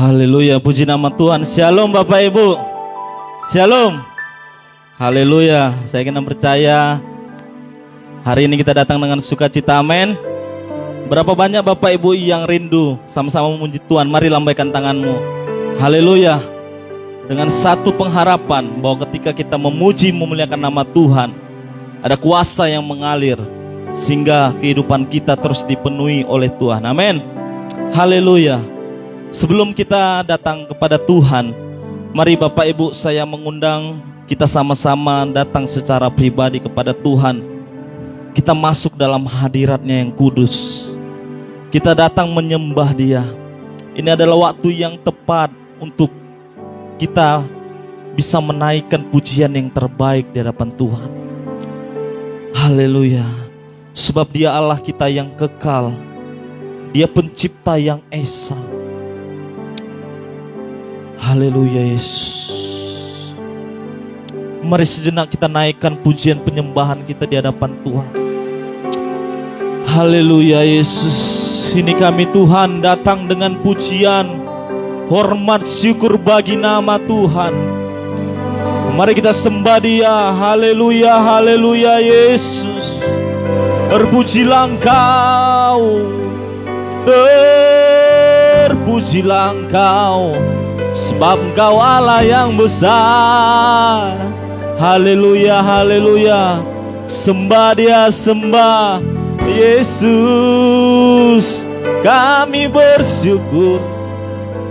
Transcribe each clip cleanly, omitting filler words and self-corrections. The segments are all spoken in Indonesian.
Haleluya, puji nama Tuhan. Shalom Bapak Ibu. Shalom. Haleluya. Saya kena percaya hari ini kita datang dengan sukacita, amin. Berapa banyak Bapak Ibu yang rindu sama-sama memuji Tuhan? Mari lambaikan tanganmu. Haleluya. Dengan satu pengharapan bahwa ketika kita memuji memuliakan nama Tuhan, ada kuasa yang mengalir sehingga kehidupan kita terus dipenuhi oleh Tuhan, amin. Haleluya. Sebelum kita datang kepada Tuhan, mari Bapak Ibu saya mengundang kita sama-sama datang secara pribadi kepada Tuhan. Kita masuk dalam hadirat-Nya yang kudus. Kita datang menyembah Dia. Ini adalah waktu yang tepat untuk kita bisa menaikkan pujian yang terbaik di hadapan Tuhan. Haleluya. Sebab Dia Allah kita yang kekal. Dia pencipta yang esa. Haleluya Yesus. Mari sejenak kita naikkan pujian penyembahan kita di hadapan Tuhan. Haleluya Yesus. Ini kami Tuhan datang dengan pujian, hormat, syukur bagi nama Tuhan. Mari kita sembah Dia. Haleluya, haleluya Yesus. Terpujilah Engkau, terpujilah Engkau, sebab Engkau Allah yang besar. Haleluya, haleluya. Sembah Dia, sembah Yesus. Kami bersyukur,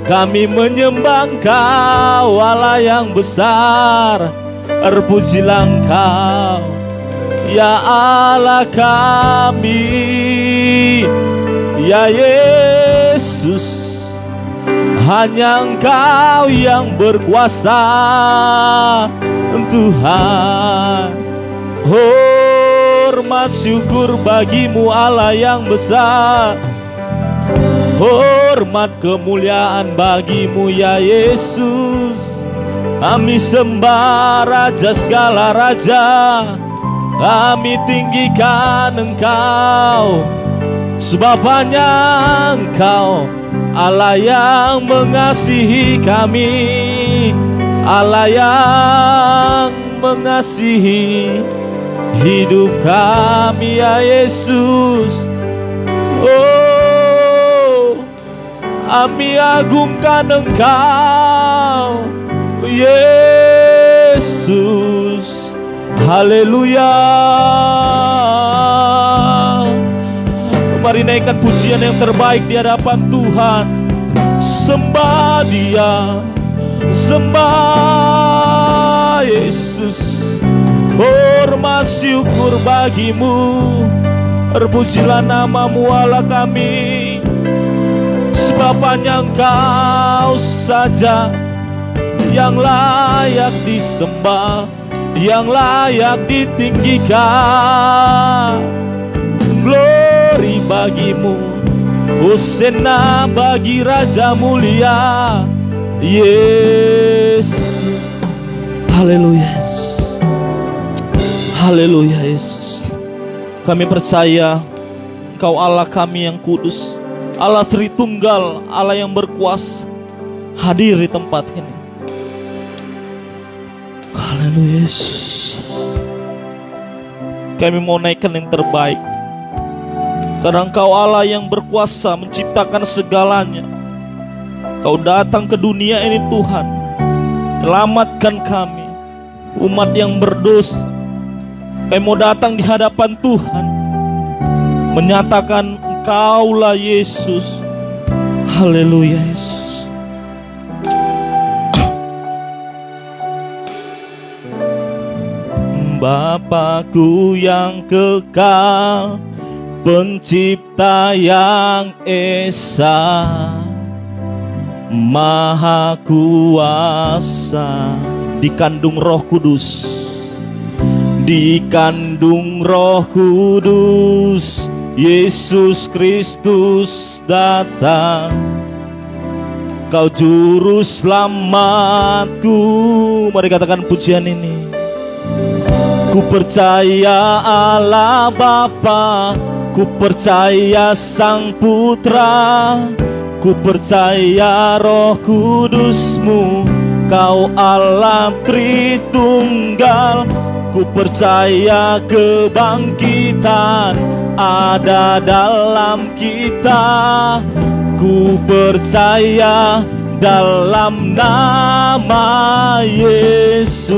kami menyembah Engkau Allah yang besar. Terpujilah Engkau, ya Allah kami, ya Yesus. Hanya Engkau yang berkuasa, Tuhan. Hormat syukur bagimu Allah yang besar. Hormat kemuliaan bagimu ya Yesus. Kami sembah Raja segala raja. Kami tinggikan Engkau, sebab hanya Engkau Allah yang mengasihi kami, Allah yang mengasihi hidup kami ya Yesus. Oh, kami agungkan Engkau Yesus. Haleluya. Mari naikkan pujian yang terbaik di hadapan Tuhan. Sembah Dia, sembah Yesus. Hormat syukur bagimu. Terpujilah namamu Allah kami, sebab hanya Engkau saja yang layak disembah, yang layak ditinggikan. Glory bagimu, Hosana bagi Raja mulia Yesus. Haleluya Yesus. Haleluya Yesus. Kami percaya Engkau Allah kami yang kudus, Allah Tritunggal, Allah yang berkuasa, hadir di tempat ini. Haleluya Yesus. Kami mau naikkan yang terbaik, karena Engkau Allah yang berkuasa menciptakan segalanya. Kau datang ke dunia ini Tuhan, selamatkan kami, umat yang berdosa. Kami mau datang di hadapan Tuhan, menyatakan Engkaulah Yesus. Haleluya Yesus. Bapakku yang kekal, Pencipta yang esa, Maha kuasa, dikandung Roh Kudus, dikandung Roh Kudus, Yesus Kristus datang. Kau juru selamatku. Mari katakan pujian ini. Ku percaya Allah Bapa, ku percaya Sang Putra, Ku percaya Roh Kudus-Mu, Kau Allah Tritunggal. Ku percaya kebangkitan ada dalam kita. Ku percaya dalam nama Yesus.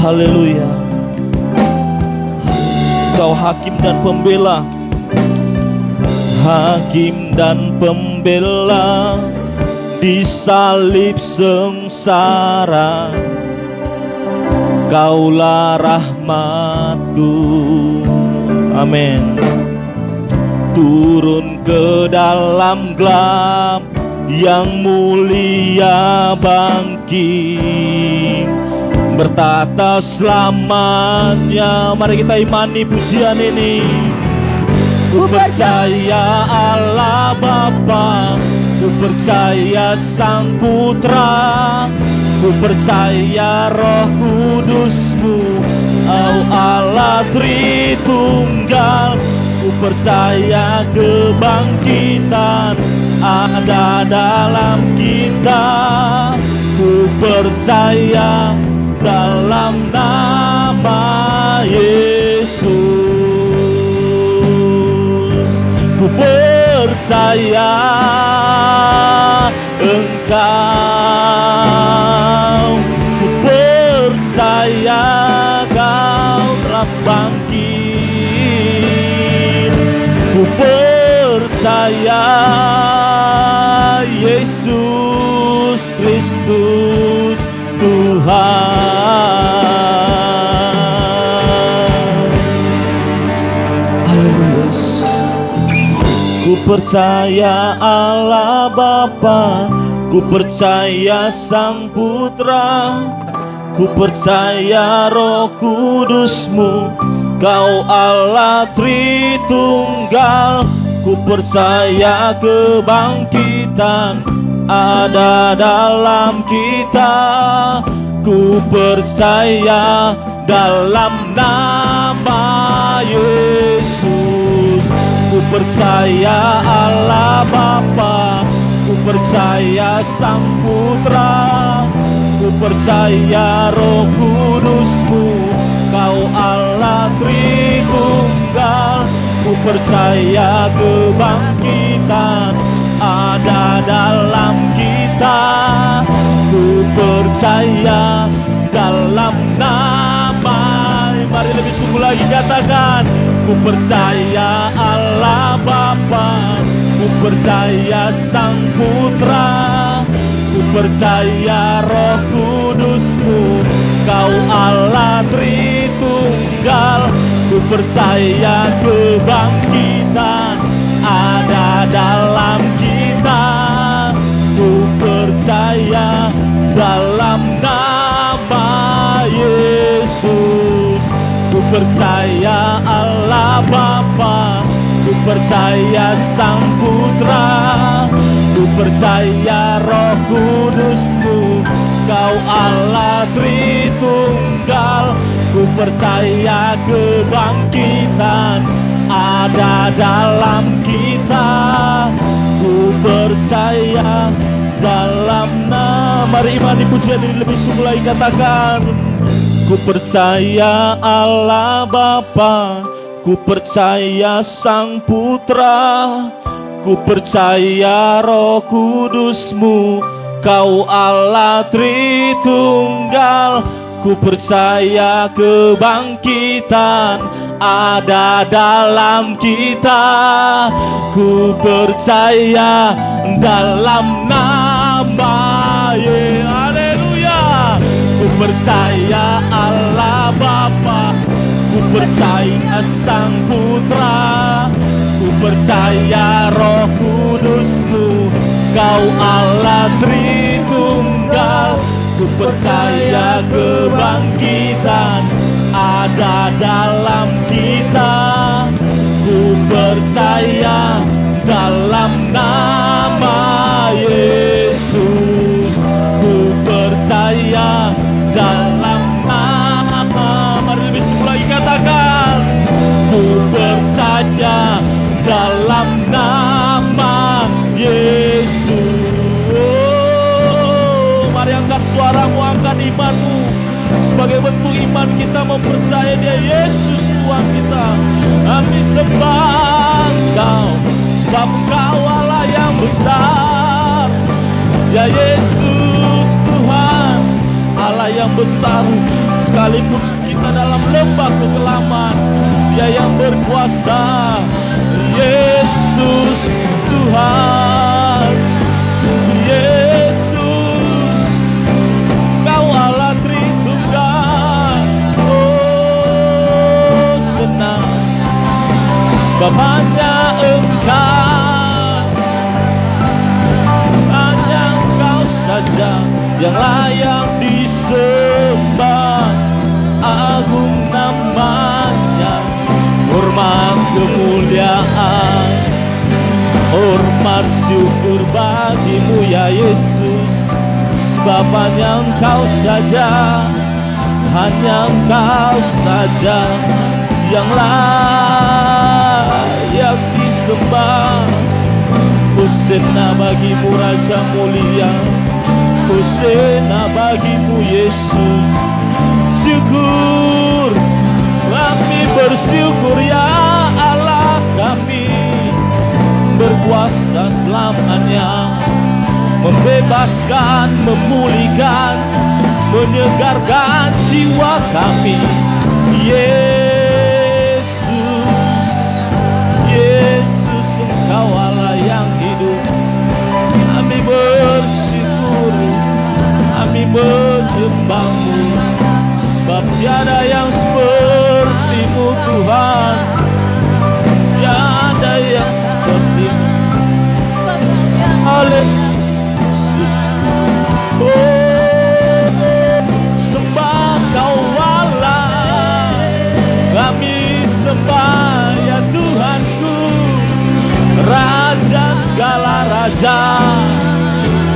Haleluya. Kau hakim dan pembela, hakim dan pembela di salib sengsara. Kaulah rahmatku, amin. Turun ke dalam gelap, yang mulia bangkit, bertata selamatnya. Mari kita imani pujian ini. Ku percaya Allah Bapa, ku percaya Sang Putra, ku percaya Roh Kudus-Mu, Kau Allah Tritunggal. Ku percaya kebangkitan ada dalam kita. Ku percaya dalam nama Yesus. Ku percaya Engkau, ku percaya Kau telah bangkit. Ku percaya Yesus Kristus Tuhan. Ku percaya Allah Bapa, ku percaya Sang Putra, ku percaya Roh Kudus-Mu, Kau Allah Tritunggal. Ku percaya kebangkitan ada dalam kita. Ku percaya dalam nama Yesus. Ku percaya Allah Bapa, ku percaya Sang Putra, ku percaya Roh Kudus-Mu, Kau Allah Tritunggal. Ku percaya kebangkitan ada dalam kita. Ku percaya dalam nama. Mari lebih sungguh lagi katakan. Ku percaya Allah Bapa, ku percaya Sang Putra, ku percaya Roh Kudus-Mu, Kau Allah Tritunggal. Ku percaya kebangkitan ada dalam kita. Ku percaya dalam nama Yesus. Ku percaya Allah Bapa, ku percaya Sang Putra, ku percaya Roh Kudus-Mu, Kau Allah Tritunggal. Ku percaya kebangkitan ada dalam kita. Ku percaya dalam nama. Mari imani pujian ini lebih sungguh lagi katakan. Ku percaya Allah Bapa, ku percaya Sang Putra, ku percaya Roh Kudus-Mu, Kau Allah Tritunggal. Ku percaya kebangkitan ada dalam kita. Ku percaya dalam nama Yesus. Haleluya. Ku percaya Allah Bapa, ku percaya Sang Putra, ku percaya Roh Kudus-Mu, Kau Allah Tritunggal. Ku percaya kebangkitan ada dalam kita. Ku percaya dalam nama Yesus. Ku percaya dalam nama. Mari lebih sungguh lagi katakan. Ku percaya dalam nama iman-Mu. Sebagai bentuk iman kita mempercayai Dia Yesus Tuhan kita. Kami sembah Engkau, sebab Engkau Allah yang besar. Ya Yesus Tuhan, Allah yang besar. Sekalipun kita dalam lembah kekelaman, Dia yang berkuasa. Yesus Tuhan, Yesus, Kau Allah Tritunggal. Oh senang, sebab hanya Engkau, hanya Engkau saja yang layak disembah. Agung namanya, hormat kemuliaan, hormat syukur bagi-Mu ya Yesus. Sebab hanya Engkau saja, hanya Engkau saja yang layak disembah. Hosana bagi-Mu Raja mulia, Hosana bagi-Mu Yesus. Syukur, kami bersyukur ya Allah kami, berkuasa selamanya, membebaskan, memulihkan, menyegarkan jiwa kami. Yesus, Yesus, Engkau Allah yang hidup. Kami bersyukur, kami menyembah-Mu, sebab tiada yang seperti-Mu Tuhan, tiada yang seperti-Mu. Haleluya. Oh, sembah Kau Allah, kami sembah ya Tuhanku, Raja segala raja,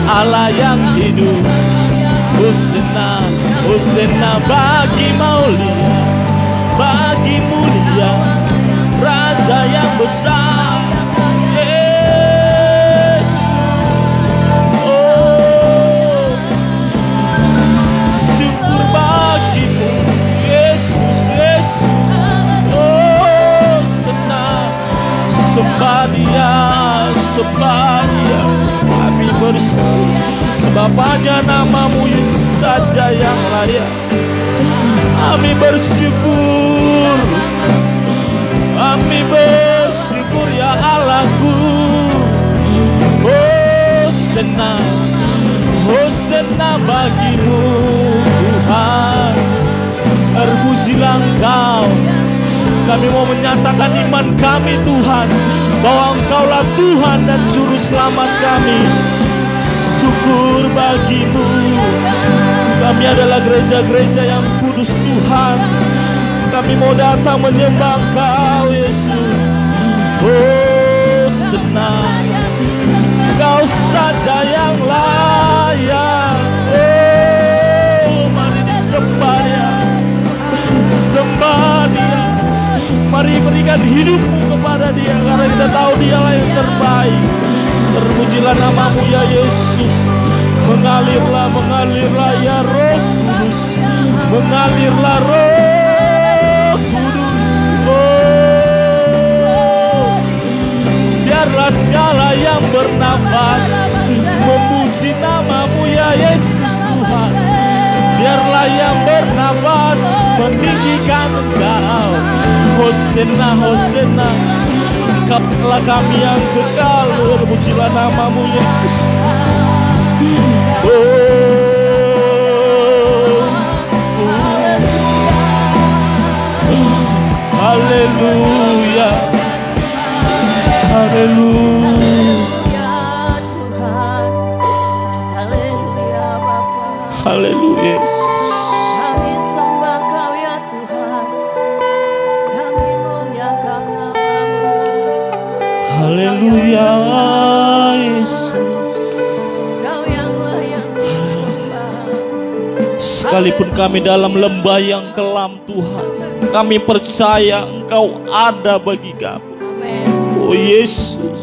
Allah yang hidup. Hosana, Hosana bagi mulia, bagi mulia, Raja yang besar. Yesus, oh, syukur bagi-Mu Yesus, Yesus. Oh senang, sembah Dia, sembah Dia. Kami bersyukur, sebab hanya nama-Mu saja yang layak. Kami bersyukur, kami bersyukur ya Allahku. Hosana, Hosana bagi-Mu Tuhan. Terpujilah Engkau. Kami mau menyatakan iman kami Tuhan, bahwa Engkaulah Tuhan dan Juru Selamat kami. Syukur bagi-Mu. Kami adalah gereja-gereja yang kudus Tuhan. Kami mau datang menyembah Engkau Yesus. Oh senang, Kau saja yang layak. Oh mari disembah Dia, sembah Dia. Mari berikan hidupmu kepada Dia, karena kita tahu Dialah yang terbaik. Terpujilah nama-Mu ya Yesus. Mengalirlah, mengalirlah ya Roh Kudus, mengalirlah Roh Kudus. Oh, biarlah segala yang bernafas memuji nama-Mu ya Yesus Tuhan. Biarlah yang bernafas meninggikan Engkau. Hosana, Hosana, Engkau-Lah kami yang kekal. Terpujilah nama-Mu Yesus. Haleluya, haleluya, haleluya Bapa, haleluya. Kami sembah Kau ya Tuhan, kami muliakan nama-Mu. Haleluya Yesus. Sekalipun kami dalam lembah yang kelam Tuhan, kami percaya Engkau ada bagi kami. Oh Yesus,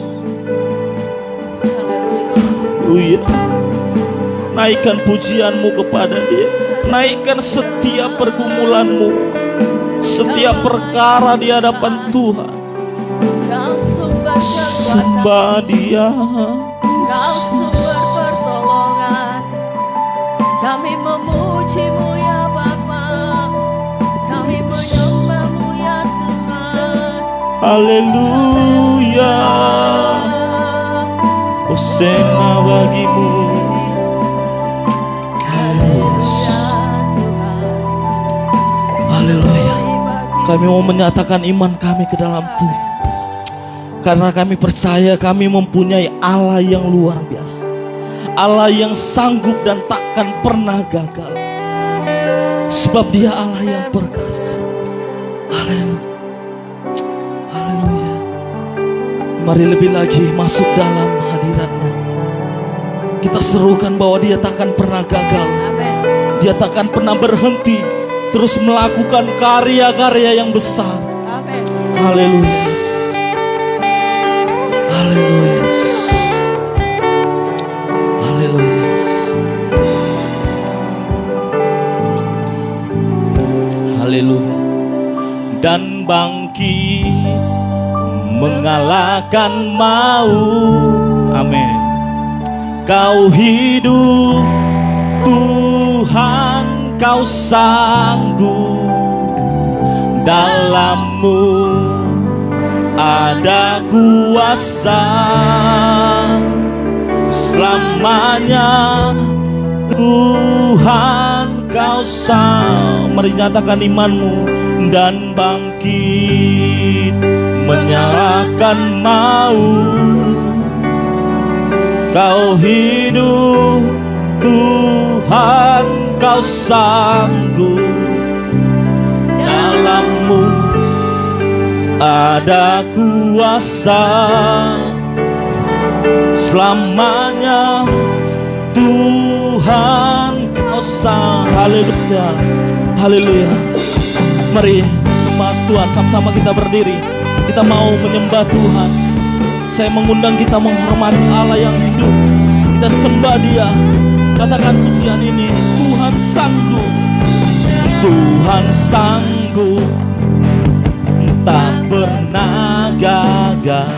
haleluya. Naikkan pujian-Mu kepada Dia. Naikkan setiap pergumulanmu, setiap perkara di hadapan Tuhan. Sembah Dia. Kau sumber pertolongan. Kami memuji-Mu ya Bapa. Kami menyembah-Mu ya Tuhan. Haleluya. Hosana bagimu. Haleluya Tuhan. Haleluya. Kami mau menyatakan iman kami ke dalam Tuhan. Karena kami percaya kami mempunyai Allah yang luar biasa. Allah yang sanggup dan takkan pernah gagal. Sebab Dia Allah yang perkasa. Haleluya. Haleluya. Mari lebih lagi masuk dalam hadirat-Nya. Kita serukan bahwa Dia takkan pernah gagal. Amin. Dia takkan pernah berhenti terus melakukan karya-karya yang besar. Amin. Haleluya. Haleluya. Haleluya. Haleluya. Dan bangkit mengalahkan maut. Amin. Kau hidup, Tuhan, Kau sanggup. Dalam-Mu ada kuasa selamanya. Tuhan, Kau sanggup. Mari nyatakan imanmu. Dan bangkit menyalahkan maut. Kau hidup, Tuhan, Kau sanggup. Dalam-Mu ada kuasa selamanya. Tuhan, Kau sanggup. Haleluya. Haleluya. Mari sembah Tuhan, sama-sama kita berdiri. Kita mau menyembah Tuhan. Saya mengundang kita menghormati Allah yang hidup. Kita sembah Dia. Katakan pujian ini. Tuhan sanggup. Tuhan sanggup. Tak pernah gagal.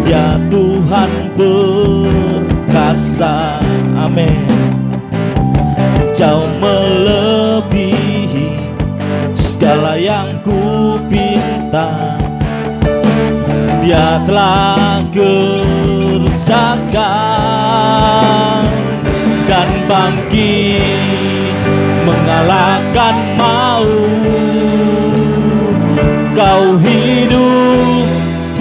Ya Tuhan berkasa. Amin. Jauh melebihi segala yang ku pinta. Dia telah kerjakan dan bangkit mengalahkan maut. Kau hidup,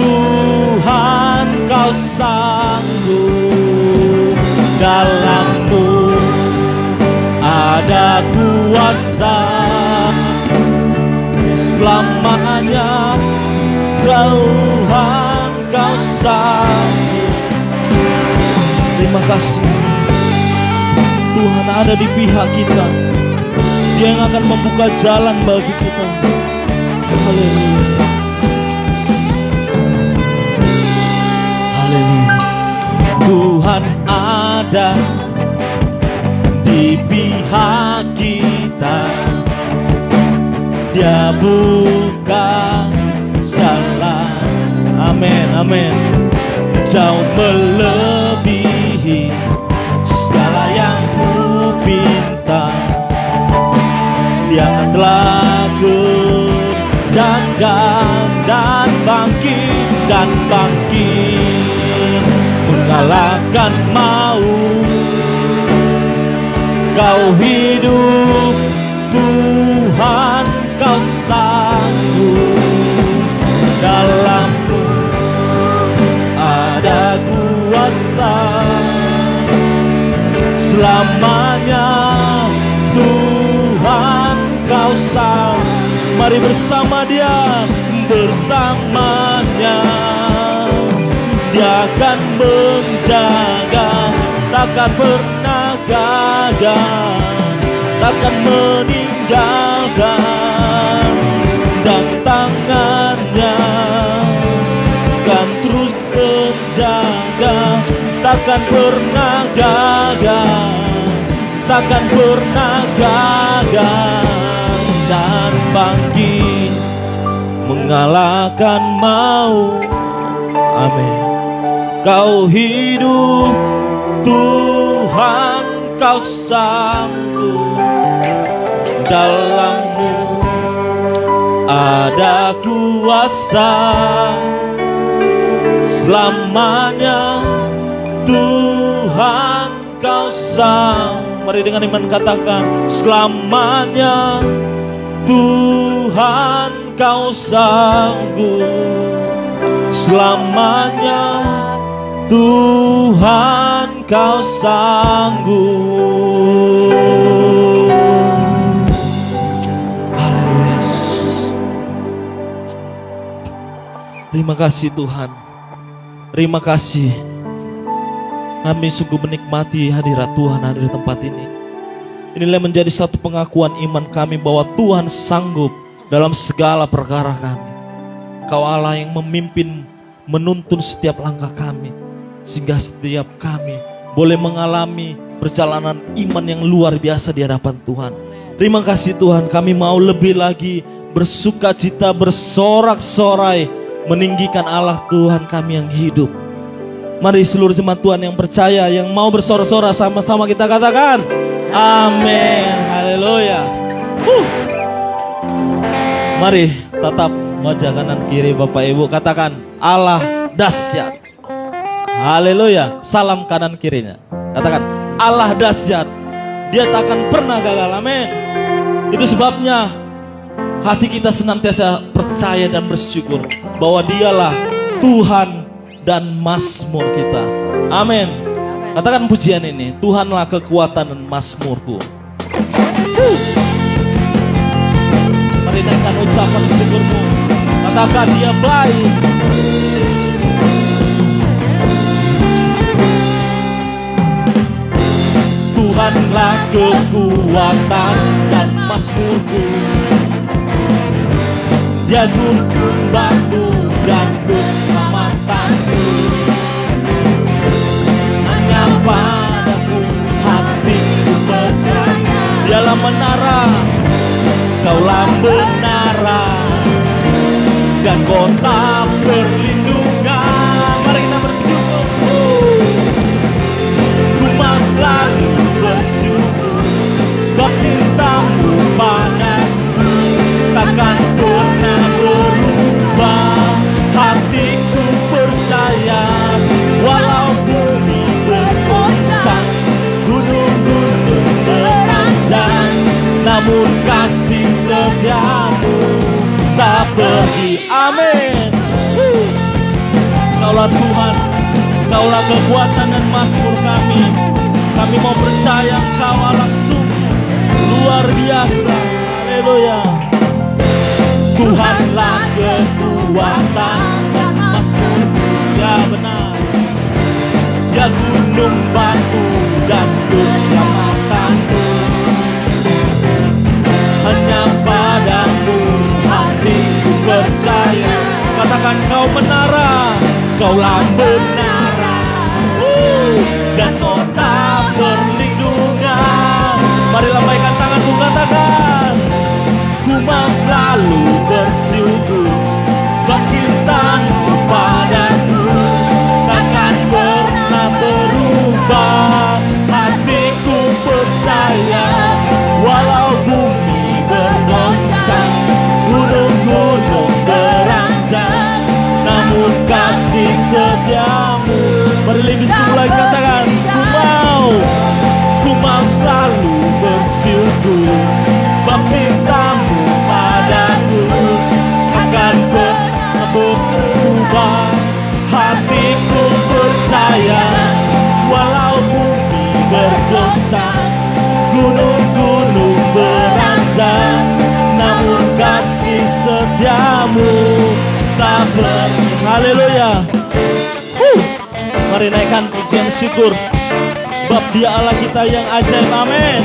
Tuhan, Kau sanggup. Dalam-Mu ada kuasa selamanya. Tuhan, Kau sanggup. Terima kasih. Tuhan ada di pihak kita. Dia yang akan membuka jalan bagi kita. Haleluya. Haleluya. Tuhan ada di pihak kita. Dia buka jalan. Amin, amin. Jauh melebihi segala yang ku pinta. Dia telah kerjakan dan bangkit mengalahkan maut. Kau hidup, Tuhan, Kau sanggup. Dalam-Mu ada kuasa selamanya. Tuhan, Kau sanggup. Mari bersama Dia, bersamanya. Dia akan menjaga, takkan pernah gagal, takkan meninggalkan. Dan tangan-Nya kan terus menjaga, takkan pernah gagal, takkan pernah gagal dan bangkit mengalahkan maut. Amin. Kau hidup Tuhan, kau sanggup, dalam-Mu ada kuasa selamanya. Tuhan, kau sanggup. Mari dengan iman katakan, selamanya Tuhan, kau sanggup, selamanya Tuhan, kau sanggup. Haleluya. Terima kasih Tuhan. Terima kasih. Kami sungguh menikmati hadirat Tuhan ada di tempat ini. Inilah menjadi satu pengakuan iman kami bahwa Tuhan sanggup dalam segala perkara kami. Kau Allah yang memimpin, menuntun setiap langkah kami, sehingga setiap kami boleh mengalami perjalanan iman yang luar biasa di hadapan Tuhan. Terima kasih Tuhan, kami mau lebih lagi bersuka cita, bersorak-sorai, meninggikan Allah Tuhan kami yang hidup. Mari seluruh jemaat Tuhan yang percaya, yang mau bersorak-sorai, sama-sama kita katakan amin. Haleluya. Mari tatap wajah kanan kiri Bapak Ibu, katakan Allah dahsyat. Haleluya. Salam kanan kirinya, katakan Allah dahsyat. Dia tak akan pernah gagal. Amin. Itu sebabnya hati kita senantiasa percaya dan bersyukur bahwa Dialah Tuhan dan Mazmur kita. Amin. Katakan pujian ini, Tuhanlah kekuatan dan mazmurku. Mari naikkan ucapan syukurmu, katakan Dia baik. Tuhanlah kekuatan dan mazmurku. Dia gunung batu dan keselamatanku. Hanya padamu hatiku percaya. Dialah menara, Kaulah menara dan kota perlindungan. Mari kita bersyukur. Ku mau selalu bersyukur sebab cintamu padaku takkan pernah berubah. Hatiku percaya walau bumi bergoncang, gunung-gunung beranjak, namun kasih setiamu tak pergi. Amin. Kaulah Tuhan, Kaulah kekuatan dan mazmur kami. Kami mau percaya Engkau Allah sungguh luar biasa. Haleluya. Tuhanlah kekuatan dan mazmurku. Ya benar. Dia gunung batu dan keselamatanku. Hanya padamu hatiku percaya. Katakan Kau menara, Kaulah menara dan kota perlindungan. Mari lambaikan tanganku, katakan ku mau selalu bersyukur sebab cintamu padaku takkan pernah berubah. Hatiku percaya walau bumi bergoncang, gunung-gunung beranjak, namun kasih setiamu. Mari lebih sungguh lagi katakan ku mau selalu bersyukur sebab cintamu padaku akan pernah berubah. Hatiku percaya walau bumi bergoncang, gunung-gunung beranjak, namun kasih setiamu tak pergi. Haleluya. Mari naikkan pujian syukur sebab Dia Allah kita yang ajaib. Amin.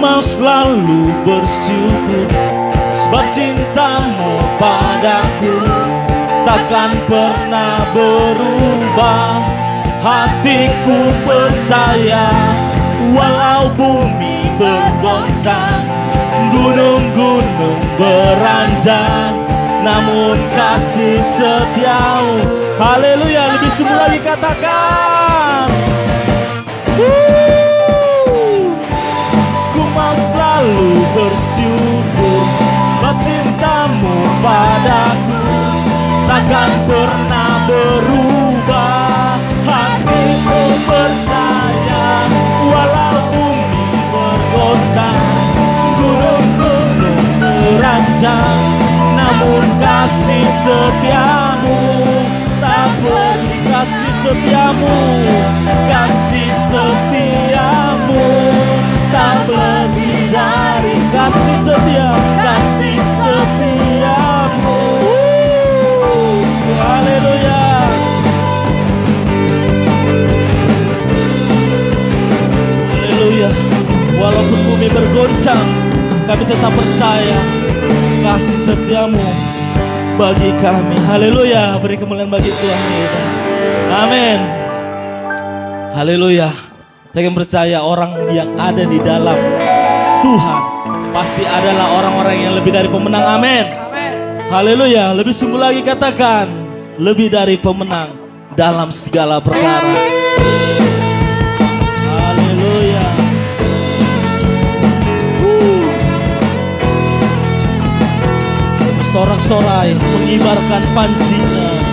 mau selalu bersyukur, sebab cintamu padaku takkan pernah berubah. Hatiku percaya, walau bumi bergoncang, gunung-gunung beranjak, namun kasih setiamu. Haleluya, lebih sungguh lagi katakan. Ku mau selalu bersyukur, sebab cintamu padaku takkan pernah berubah. Hatiku percaya, walau bumi bergoncang, gunung-gunung beranjak, namun kasih setiamu tak pergi. Kasih setiamu, kasih setiamu tak lebih dari kasih setia, kasih setiamu. Haleluya. Haleluya. Walaupun bumi bergoncang, kami tetap percaya kasih setiamu bagi kami. Haleluya. Beri kemuliaan bagi Tuhan kita. Amin. Haleluya. Saya percaya orang yang ada di dalam Tuhan pasti adalah orang-orang yang lebih dari pemenang. Amin. Haleluya. Lebih sungguh lagi katakan, lebih dari pemenang dalam segala perkara. Haleluya. Bersorak-sorai mengibarkan pancinya.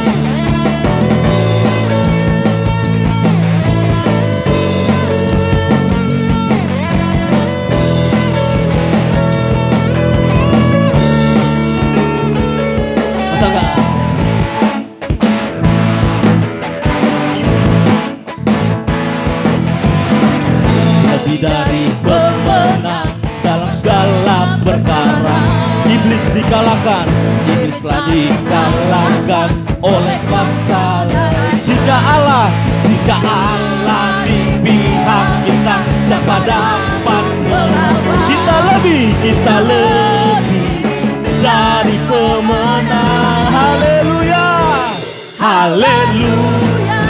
Lebih dari pemenang dalam segala perkara. Iblis dikalahkan, iblis telah dikalahkan oleh kuasa. Jika Allah di pihak kita, siapa dapat melawan? Kita lebih dari pemenang. Haleluya, haleluya.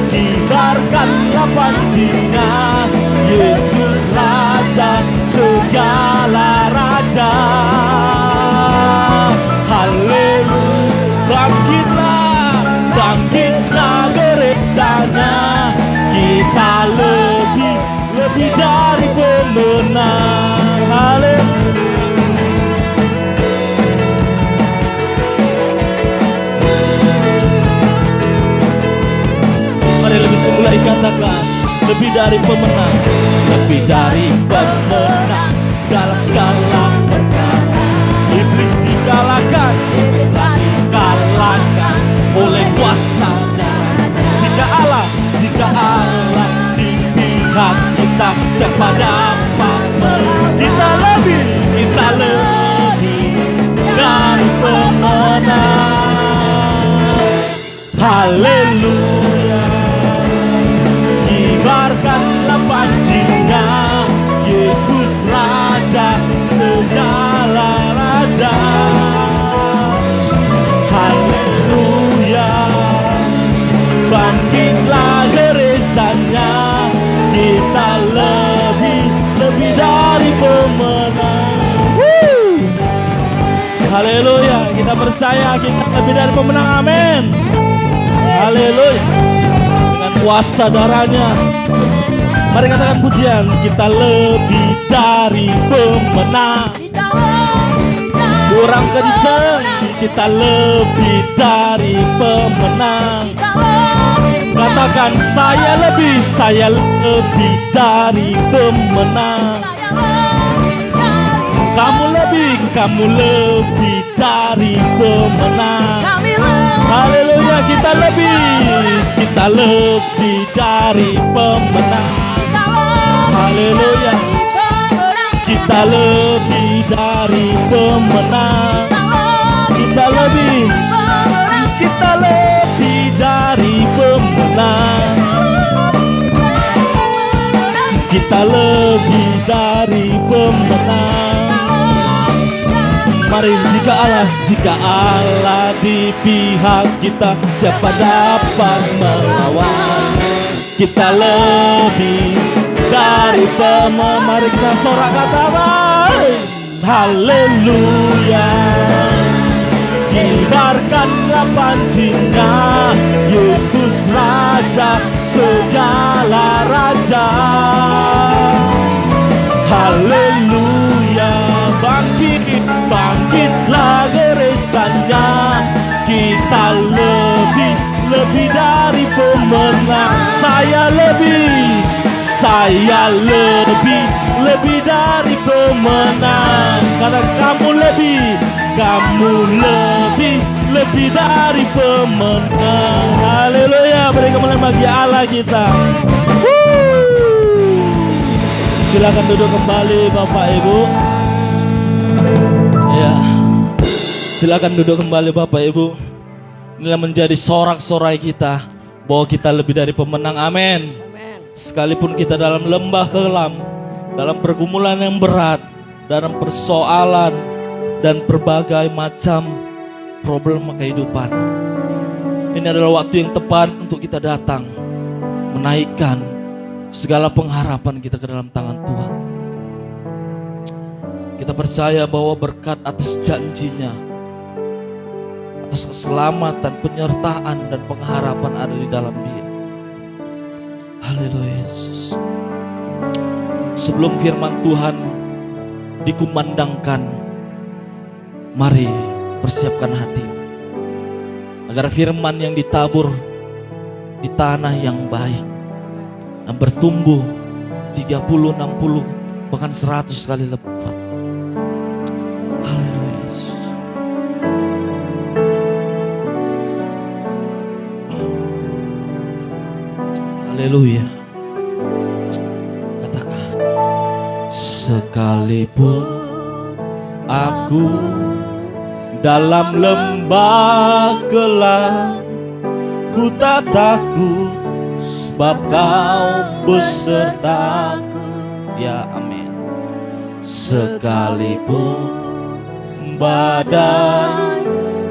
Kibarkanlah pancinya, Yesus Raja segala raja. Haleluya. Bangkitlah gerejanya. Kita lebih dari pemenang. Haleluya. Mari lebih semula katakan, lebih dari pemenang, lebih dari pemenang dalam segala perkara. Iblis dikalahkan, oleh kuasa. Jika Allah di pihak kita, siapa dapat melawan? Kita lebih dari pemenang. Haleluya. Kibarkanlah pancinya, Yesus Raja segala raja. Haleluya. Bangkitlah gerejanya, kita lebih dari pemenang. Haleluya. Kita percaya kita lebih dari pemenang. Amin. Haleluya. Dengan kuasa darahnya, mari katakan pujian, kita lebih dari pemenang. Kurang kencang, kita lebih dari pemenang. Katakan saya lebih dari pemenang. Kamu lebih dari pemenang. Haleluya. Kita lebih dari pemenang. Haleluya. Kita lebih dari pemenang. Kita lebih dari pemenang. kita lebih dari pemenang. Mari jika Allah di pihak kita, siapa dapat melawan? Kita lebih dari pemenang. Mari kita sorak katakan haleluya. Kibarkanlah pancinya, Yesus Raja segala raja. Haleluya. Bangkitlah gerejanya. Kita lebih dari pemenang. Saya lebih dari pemenang. Karena kamu lebih dari pemenang. Haleluya. Beri kemuliaan bagi Allah kita. Silakan duduk kembali Bapak Ibu. Ya, silakan duduk kembali Bapak Ibu. Inilah menjadi sorak-sorai kita bahwa kita lebih dari pemenang. Amin. Sekalipun kita dalam lembah kelam, dalam pergumulan yang berat, dalam persoalan dan berbagai macam problem kehidupan, ini adalah waktu yang tepat untuk kita datang menaikkan segala pengharapan kita ke dalam tangan Tuhan. Kita percaya bahwa berkat atas janjinya, atas keselamatan, penyertaan dan pengharapan ada di dalam Dia. Haleluya Yesus. Sebelum firman Tuhan dikumandangkan, mari persiapkan hati agar firman yang ditabur di tanah yang baik dan bertumbuh 30, 60, bahkan 100 kali lipat. Haleluya Yesus. Haleluya. Katakan, sekalipun aku dalam lembah gelap, ku tak takut sebab Kau besertaku. Ya amin. Sekalipun badai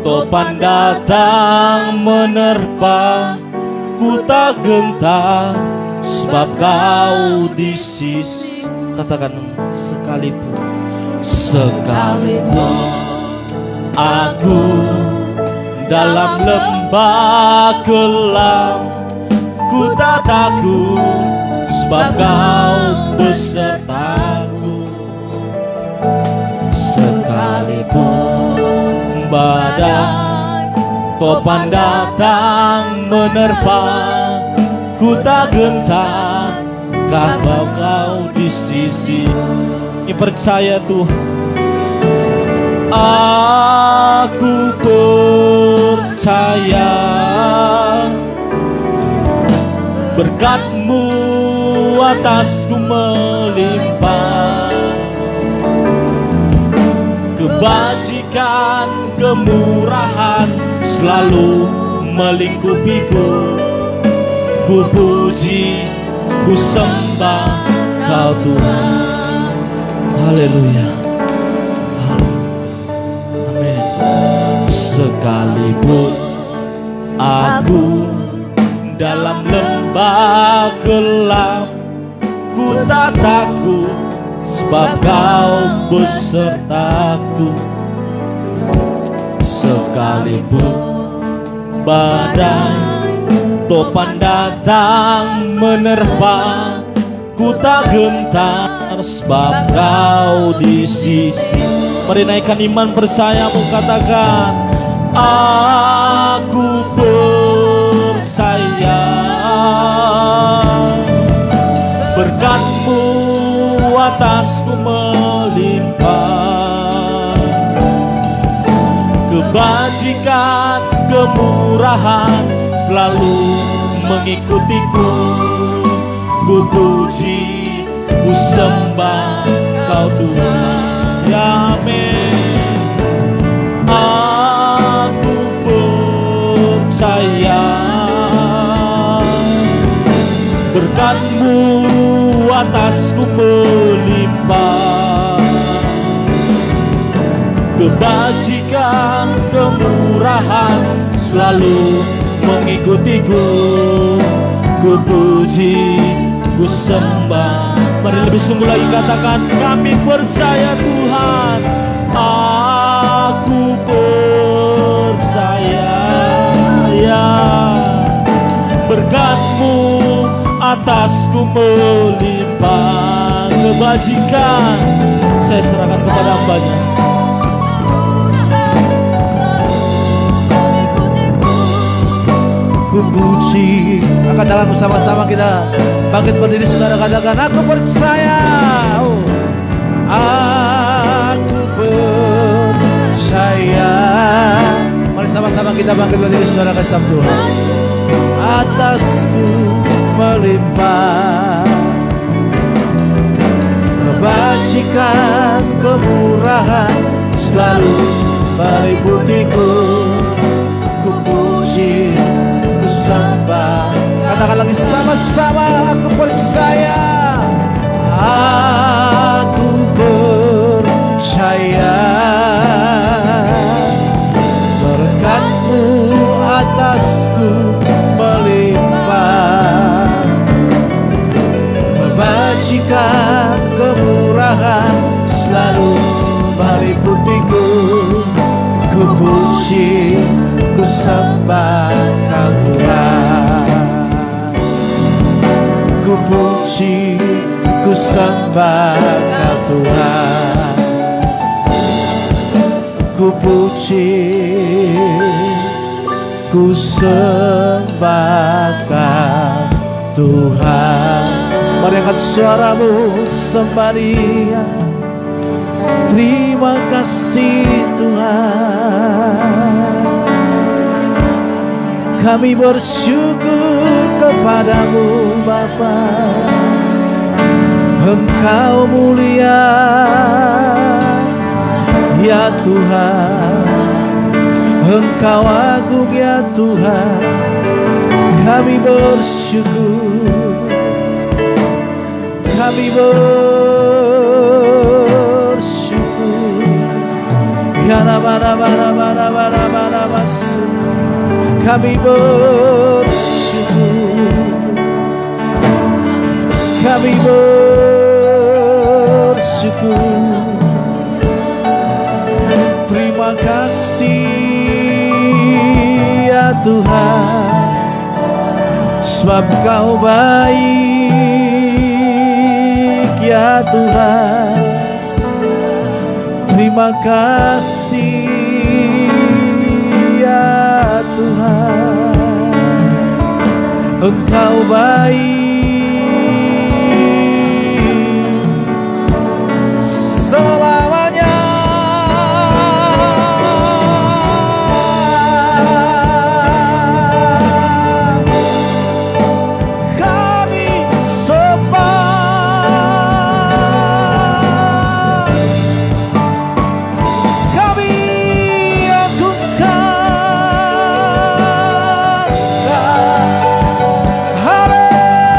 topan datang menerpa, ku tak gentar sebab Kau di sisi. Katakan, sekalipun aku dalam lembah gelap, ku tak takut sebab Kau besertaku. Sekalipun badai topan datang menerpa, ku tak gentar karena Kau di sisi. Ini percaya Tuhan. Aku percaya berkat-Mu atasku melimpah, kebajikan, kemurahan selalu melingkupiku. Ku puji, ku sembah Kau Tuhan. Haleluya. Amin. Sekalipun aku dalam lembah gelap, ku tak takut sebab Kau besertaku. Sekalipun badai topan datang menerpa, ku tak gentar sebab Kau di sisi. Mari naikkan iman percayamu, katakan, aku percaya berkat-Mu atasku melimpah, kebajikan, kemurahan selalu mengikutiku. Ku puji, ku sembah Kau Tuhan. Ya amin. Aku percaya berkat-Mu atasku melimpah. Kebajikan, kemurahan selalu mengikutiku. Ku puji, ku sembah. Mari lebih sungguh lagi katakan, kami percaya Tuhan. Aku percaya, ya, berkat-Mu atasku melimpah. Kebajikan saya serahkan kepada Hamba-Nya. Ku puji. Angkat tangan bersama-sama, kita bangkit berdiri, saudara, katakan, aku percaya. Aku percaya. Mari sama-sama kita bangkit berdiri, saudara, kasih Tuhan. Atasku melimpah kebajikan, kemurahan selalu meliputiku. Ku puji, ku sembah. Katakan lagi sama-sama, aku percaya. Aku percaya. Berkat-Mu atasku melimpah. Kebajikan, kemurahan selalu meliputiku. Ku puji, ku sembah Kau Tuhan. Ku puji, ku sembah Kau Tuhan. Ku puji, ku sembah Kau Tuhan. Mari angkat suaramu, sembah Dia. Terima kasih Tuhan. Kami bersyukur kepadamu Bapa. Engkau mulia ya Tuhan. Engkau agung ya Tuhan. Kami bersyukur. Kami bersyukur. Ya Rabba, kami bersyukur. Kami bersyukur. Terima kasih ya Tuhan, sebab Kau baik ya Tuhan. Terima kasih ya Tuhan, Engkau baik selamanya. Kami sembah, kami agungkan. Haleluya.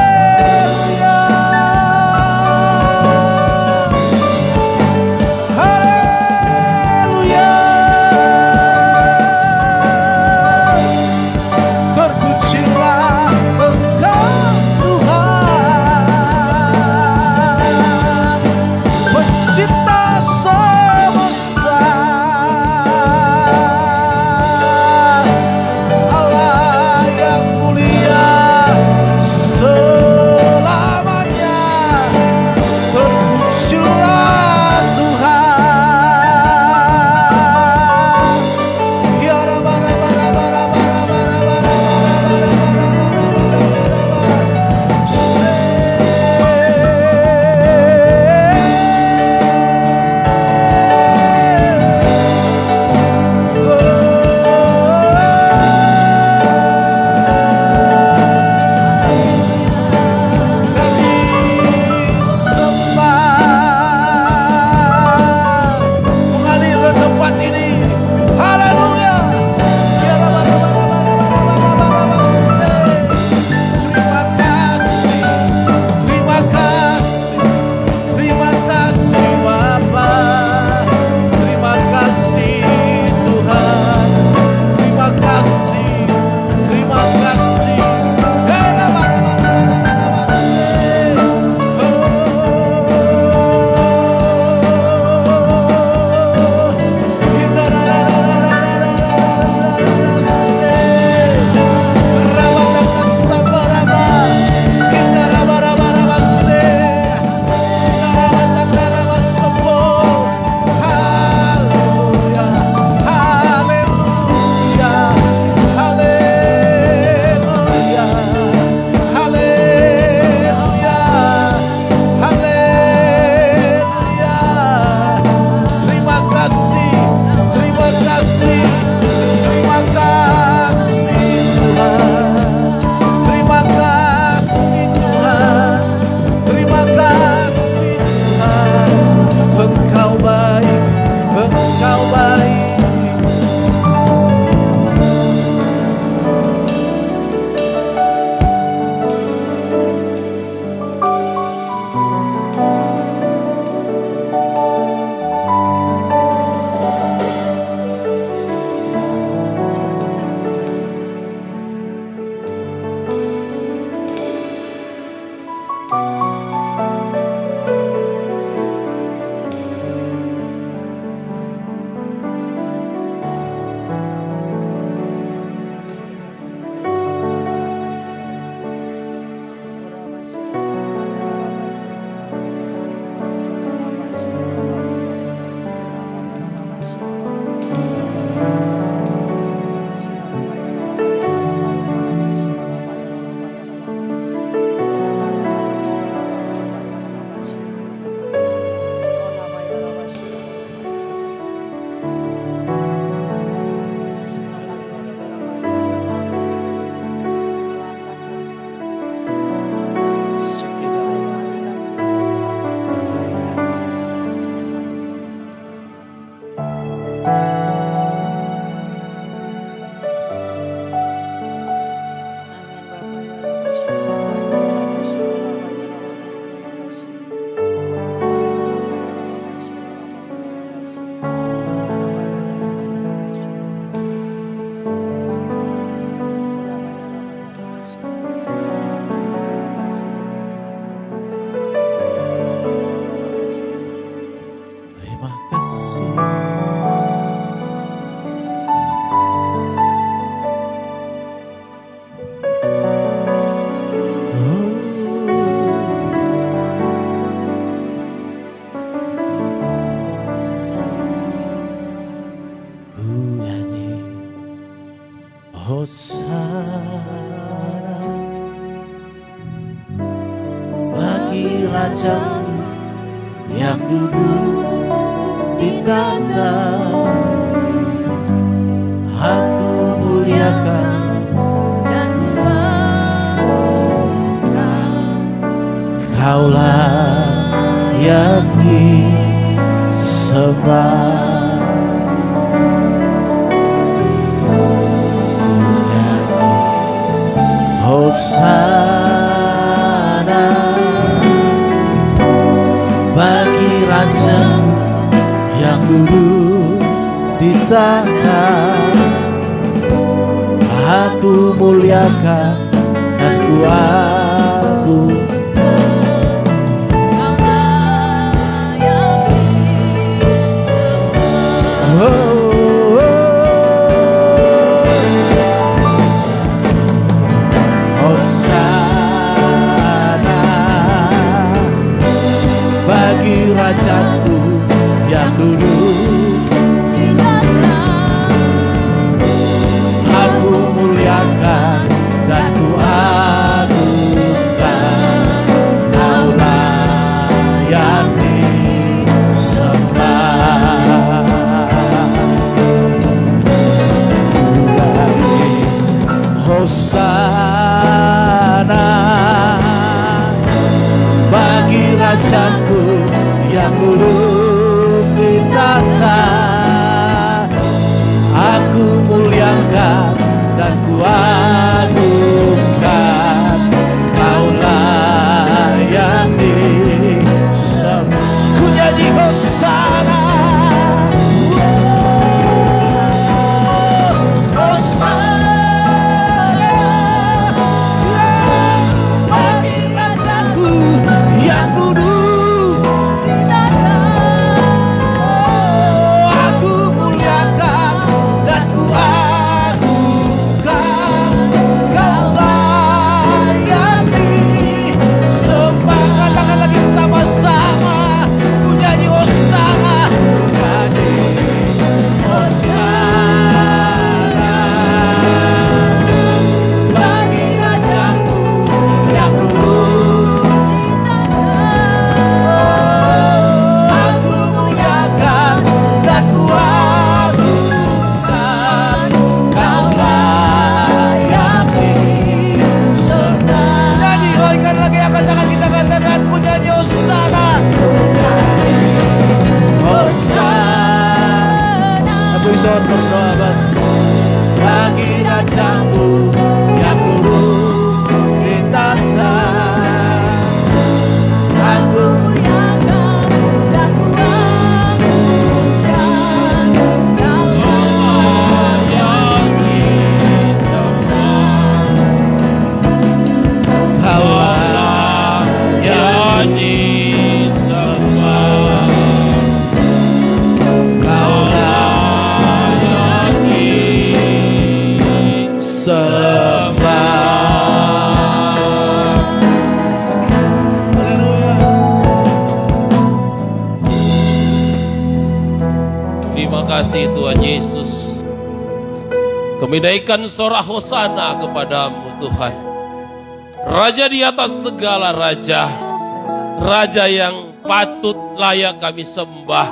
rajaku yang duduk di tahta. Aku muliakan dan kuagungkan. Kaulah yang disembah. Hosana bagi Raja yang duduk di tahta. Aku muliakan dan kuagungkan. Hosana bagi Rajaku yang duduk di tahta. Aku muliakan dan kuagungkan. Kaulah yang disembah. Hosana bagi Rajaku yang duduk di tahta. Aku muliakan dan kuagungkan. Kaulah yang disembah. Ku nyanyi Hosana. Berdoa bagi Rajaku yang duduk di tahta. Aku muliakan dan kuagungkan. Kaulah yang disembah. Kaulah yang disembah. Terima kasih Tuhan Yesus. Kami naikkan sorak hosana kepadamu Tuhan. Raja di atas segala raja. Raja yang patut layak kami sembah.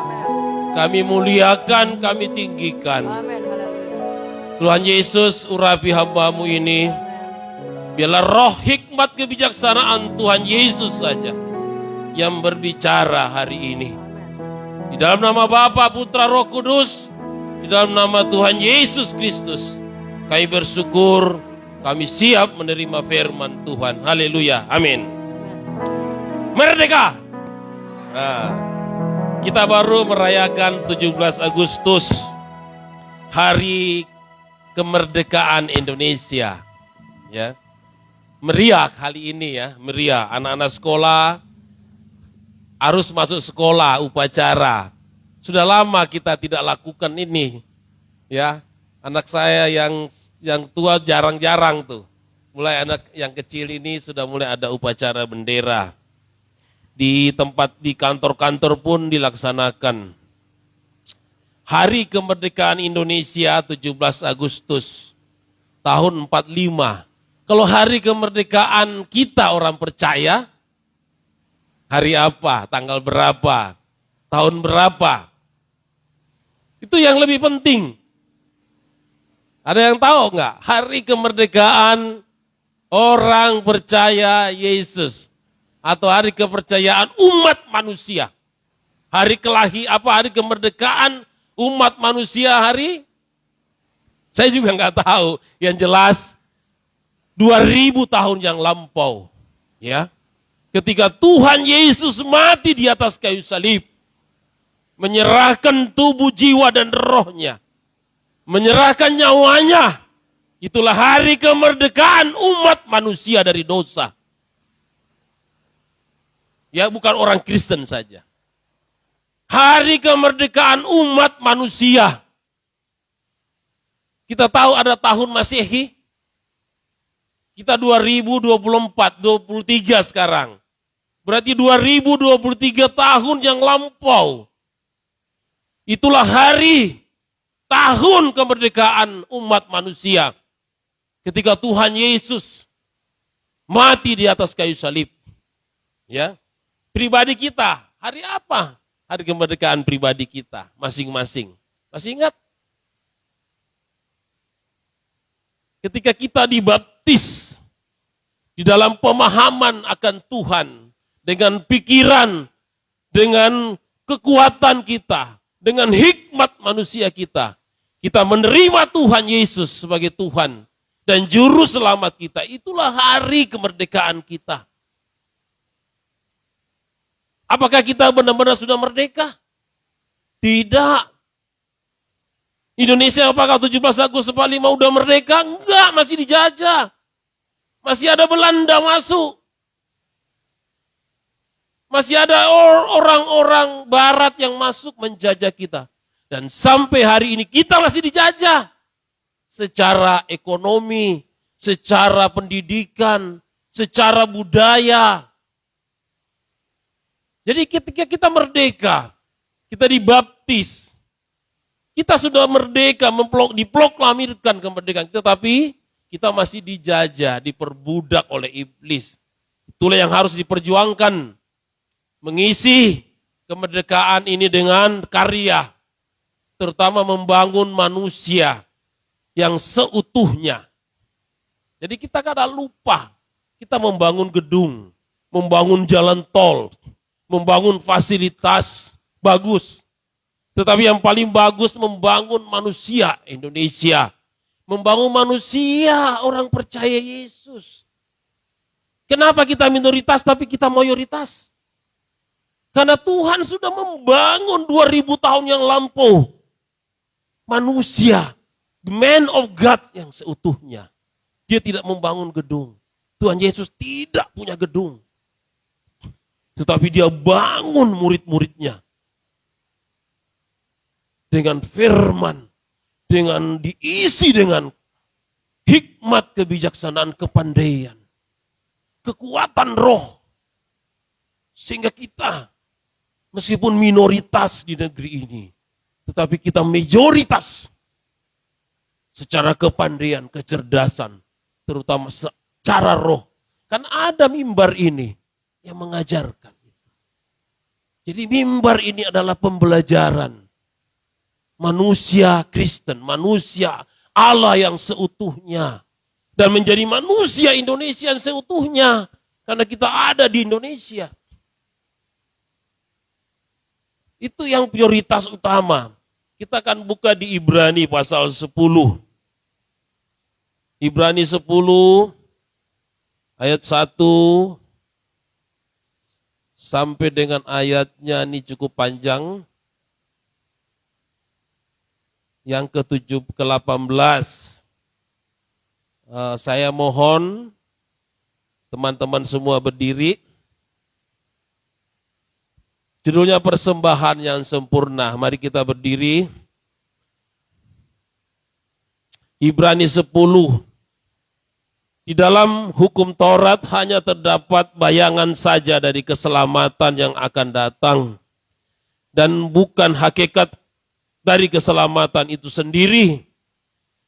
Kami muliakan, kami tinggikan. Amin. Haleluya. Tuhan Yesus, urapi hamba-Mu ini. Biarlah roh hikmat kebijaksanaan Tuhan Yesus saja yang berbicara hari ini. Di dalam nama Bapa, Putra, Roh Kudus, di dalam nama Tuhan Yesus Kristus, kami bersyukur, kami siap menerima firman Tuhan. Haleluya, amin. Merdeka! Nah, kita baru merayakan 17 Agustus, Hari Kemerdekaan Indonesia. Ya, meriah kali ini ya, meriah. Anak-anak sekolah harus masuk sekolah, upacara. Sudah lama kita tidak lakukan ini. Ya, anak saya yang tua jarang-jarang tuh. Mulai anak yang kecil ini sudah mulai ada upacara bendera. Di kantor-kantor pun dilaksanakan. Hari Kemerdekaan Indonesia 17 Agustus tahun 45. Kalau hari kemerdekaan kita orang percaya, Hari apa, tanggal berapa, tahun berapa. Itu yang lebih penting. Ada yang tahu nggak? Hari kemerdekaan orang percaya Yesus. Atau hari kepercayaan umat manusia. Hari kemerdekaan umat manusia hari? Saya juga nggak tahu. Yang jelas 2000 tahun yang lampau. Ya. Ketika Tuhan Yesus mati di atas kayu salib. Menyerahkan tubuh, jiwa, dan rohnya. Menyerahkan nyawanya. Itulah hari kemerdekaan umat manusia dari dosa. Ya, bukan orang Kristen saja. Hari kemerdekaan umat manusia. Kita tahu ada tahun Masehi. Kita 2024, 23 sekarang. Berarti 2023 tahun yang lampau. Itulah hari tahun kemerdekaan umat manusia. Ketika Tuhan Yesus mati di atas kayu salib. Ya. Pribadi kita, hari apa? Hari kemerdekaan pribadi kita, masing-masing. Masih ingat? Ketika kita dibaptis di dalam pemahaman akan Tuhan, dengan pikiran, dengan kekuatan kita, dengan hikmat manusia kita menerima Tuhan Yesus sebagai Tuhan dan juru selamat kita. Itulah hari kemerdekaan kita. Apakah kita benar-benar sudah merdeka? Tidak. Indonesia apakah 17 Agustus 45 udah merdeka? Enggak, masih dijajah. Masih ada Belanda masuk. Masih ada orang-orang barat yang masuk menjajah kita. Dan sampai hari ini kita masih dijajah. Secara ekonomi, secara pendidikan, secara budaya. Jadi ketika kita merdeka, kita dibaptis, kita sudah merdeka, diproklamirkan kemerdekaan kita, tapi kita masih dijajah, diperbudak oleh iblis. Itulah yang harus diperjuangkan. Mengisi kemerdekaan ini dengan karya, terutama membangun manusia yang seutuhnya. Jadi kita kadang lupa, kita membangun gedung, membangun jalan tol, membangun fasilitas bagus. Tetapi yang paling bagus membangun manusia Indonesia. Membangun manusia orang percaya Yesus. Kenapa kita minoritas tapi kita mayoritas? Karena Tuhan sudah membangun 2000 tahun yang lampau. Manusia, the man of God yang seutuhnya. Dia tidak membangun gedung. Tuhan Yesus tidak punya gedung. Tetapi dia bangun murid-muridnya. Dengan firman. Dengan diisi dengan hikmat, kebijaksanaan, kepandaian. Kekuatan roh. Sehingga kita, meskipun minoritas di negeri ini, tetapi kita majoritas. Secara kepandaian, kecerdasan. Terutama secara roh. Kan ada mimbar ini yang mengajarkan. Jadi mimbar ini adalah pembelajaran manusia Kristen, manusia Allah yang seutuhnya. Dan menjadi manusia Indonesia yang seutuhnya. Karena kita ada di Indonesia. Itu yang prioritas utama. Kita akan buka di Ibrani pasal 10. Ibrani 10 ayat 1 sampai dengan ayatnya ini cukup panjang. Yang ke-18. Saya mohon teman-teman semua berdiri. Judulnya persembahan yang sempurna. Mari kita berdiri. Ibrani 10. Di dalam hukum Taurat hanya terdapat bayangan saja dari keselamatan yang akan datang. Dan bukan hakikat dari keselamatan itu sendiri.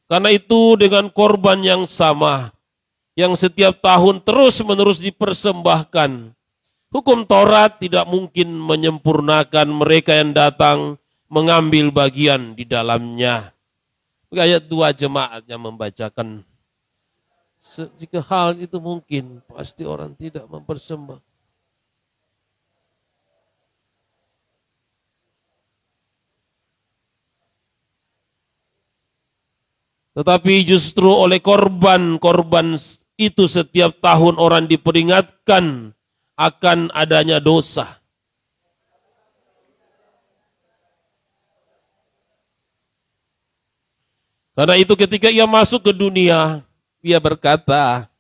Karena itu dengan korban yang sama, yang setiap tahun terus-menerus dipersembahkan, Hukum Taurat tidak mungkin menyempurnakan mereka yang datang mengambil bagian di dalamnya. Ayat 2 jemaatnya membacakan. Jika hal itu mungkin, pasti orang tidak mempersembah. Tetapi justru oleh korban itu setiap tahun orang diperingatkan akan adanya dosa. Karena itu ketika ia masuk ke dunia, ia berkata,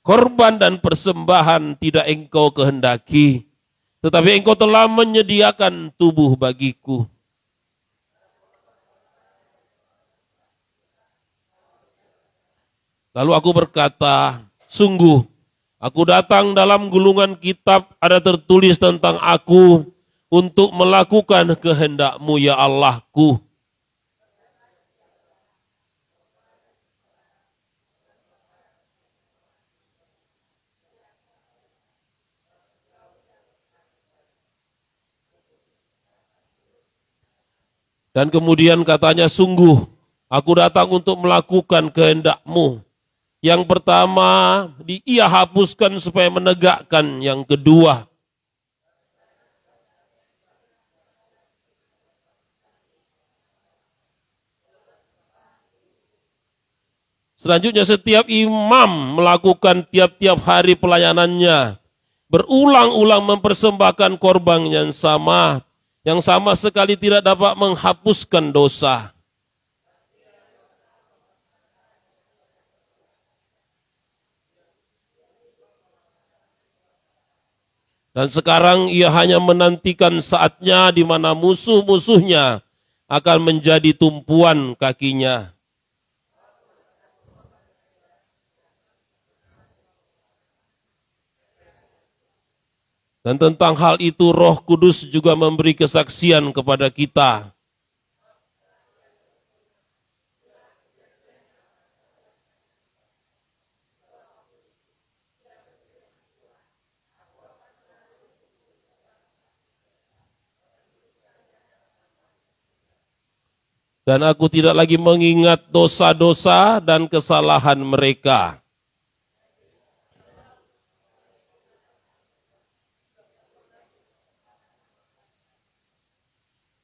korban dan persembahan tidak engkau kehendaki, tetapi engkau telah menyediakan tubuh bagiku. Lalu aku berkata, sungguh, aku datang dalam gulungan kitab ada tertulis tentang aku untuk melakukan kehendak-Mu ya Allahku. Dan kemudian katanya, sungguh, aku datang untuk melakukan kehendak-Mu. Yang pertama, ia hapuskan supaya menegakkan yang kedua. Selanjutnya setiap imam melakukan tiap-tiap hari pelayanannya. Berulang-ulang mempersembahkan korban yang sama sekali tidak dapat menghapuskan dosa. Dan sekarang ia hanya menantikan saatnya di mana musuh-musuhnya akan menjadi tumpuan kakinya. Dan tentang hal itu Roh Kudus juga memberi kesaksian kepada kita. Dan aku tidak lagi mengingat dosa-dosa dan kesalahan mereka.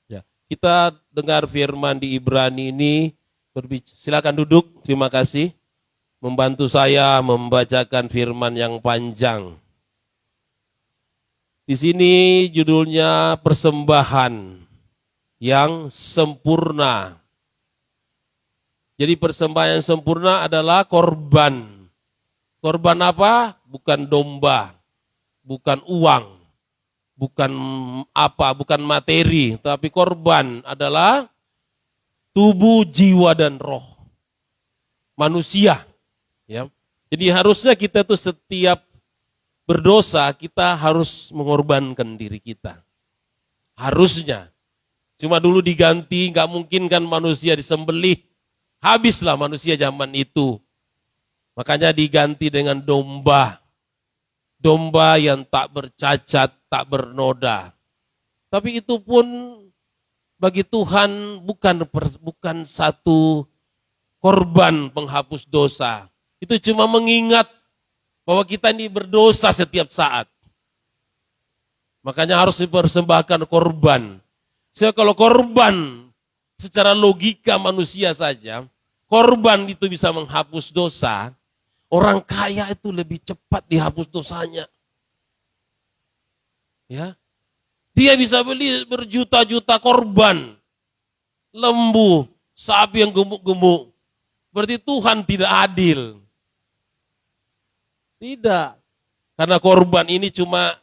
Ya, kita dengar firman di Ibrani ini. Silakan duduk, terima kasih. Membantu saya membacakan firman yang panjang. Di sini judulnya persembahan yang sempurna. Jadi persembahan yang sempurna adalah korban. Korban apa? Bukan domba, bukan uang, bukan materi, tapi korban adalah tubuh, jiwa dan roh manusia. Ya. Jadi harusnya kita tuh setiap berdosa kita harus mengorbankan diri kita. Harusnya. Cuma dulu diganti, nggak mungkin kan manusia disembelih. Habislah manusia zaman itu. Makanya diganti dengan domba. Domba yang tak bercacat, tak bernoda. Tapi itu pun bagi Tuhan bukan satu korban penghapus dosa. Itu cuma mengingat bahwa kita ini berdosa setiap saat. Makanya harus dipersembahkan korban. Kalau korban secara logika manusia saja, korban itu bisa menghapus dosa, orang kaya itu lebih cepat dihapus dosanya. Ya. Dia bisa beli berjuta-juta korban, lembu, sapi yang gemuk-gemuk. Berarti Tuhan tidak adil. Tidak. Karena korban ini cuma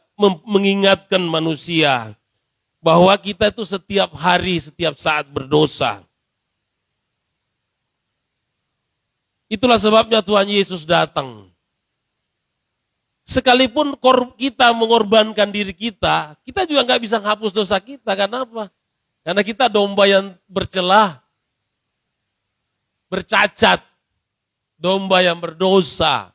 mengingatkan manusia bahwa kita itu setiap hari, setiap saat berdosa. Itulah sebabnya Tuhan Yesus datang. Sekalipun kita mengorbankan diri kita juga nggak bisa menghapus dosa kita. Karena apa? Karena kita domba yang bercelah, bercacat, domba yang berdosa.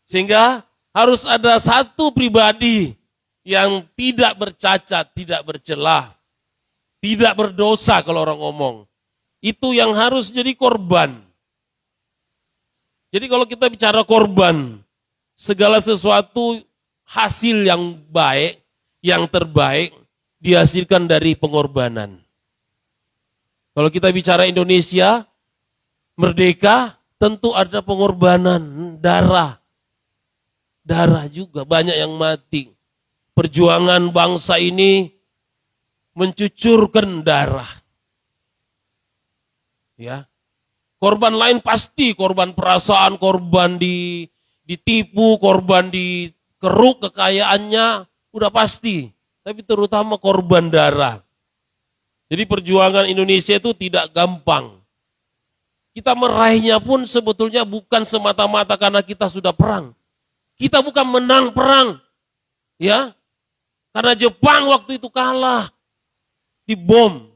Sehingga harus ada satu pribadi yang tidak bercacat, tidak bercelah, tidak berdosa kalau orang ngomong. Itu yang harus jadi korban. Jadi kalau kita bicara korban, segala sesuatu hasil yang baik, yang terbaik, dihasilkan dari pengorbanan. Kalau kita bicara Indonesia, merdeka, tentu ada pengorbanan, darah. Darah juga, banyak yang mati. Perjuangan bangsa ini mencucurkan darah. Ya. Korban lain pasti, korban perasaan, korban ditipu, korban dikeruk kekayaannya, udah pasti. Tapi terutama korban darah. Jadi perjuangan Indonesia itu tidak gampang. Kita meraihnya pun sebetulnya bukan semata-mata karena kita sudah perang. Kita bukan menang perang. Ya. Karena Jepang waktu itu kalah. Dibom.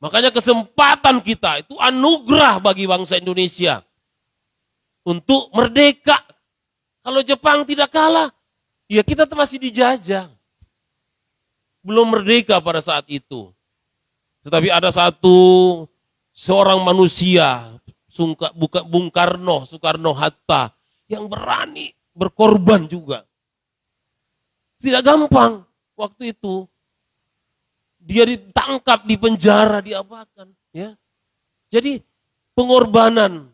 Makanya kesempatan kita itu anugerah bagi bangsa Indonesia. Untuk merdeka. Kalau Jepang tidak kalah, ya kita masih dijajah. Belum merdeka pada saat itu. Tetapi ada seorang manusia, Bung Karno, Soekarno-Hatta, yang berani berkorban juga. Tidak gampang waktu itu. Dia ditangkap, dipenjara, diapakan. Ya. Jadi pengorbanan,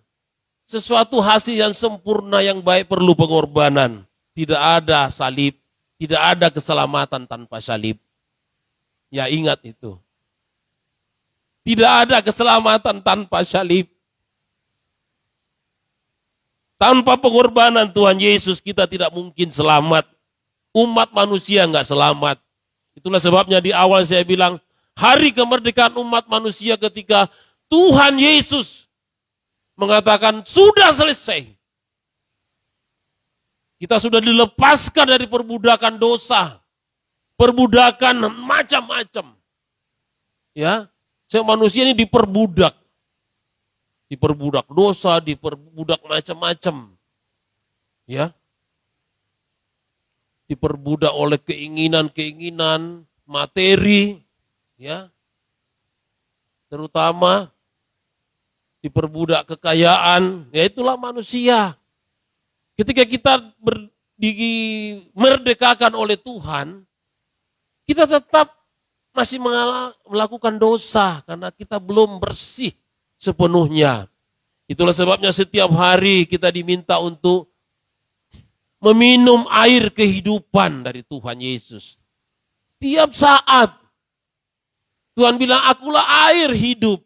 sesuatu hasil yang sempurna, yang baik perlu pengorbanan. Tidak ada salib, tidak ada keselamatan tanpa salib. Ya ingat itu. Tidak ada keselamatan tanpa salib. Tanpa pengorbanan Tuhan Yesus kita tidak mungkin selamat. Umat manusia enggak selamat. Itulah sebabnya di awal saya bilang, hari kemerdekaan umat manusia ketika Tuhan Yesus mengatakan sudah selesai. Kita sudah dilepaskan dari perbudakan dosa, perbudakan macam-macam. Ya, manusia ini diperbudak. Diperbudak dosa, diperbudak macam-macam. Ya. Diperbudak oleh keinginan-keinginan materi, ya, terutama diperbudak kekayaan, ya itulah manusia. Ketika kita dimerdekakan oleh Tuhan, kita tetap masih melakukan dosa karena kita belum bersih sepenuhnya. Itulah sebabnya setiap hari kita diminta untuk meminum air kehidupan dari Tuhan Yesus. Tiap saat Tuhan bilang, akulah air hidup.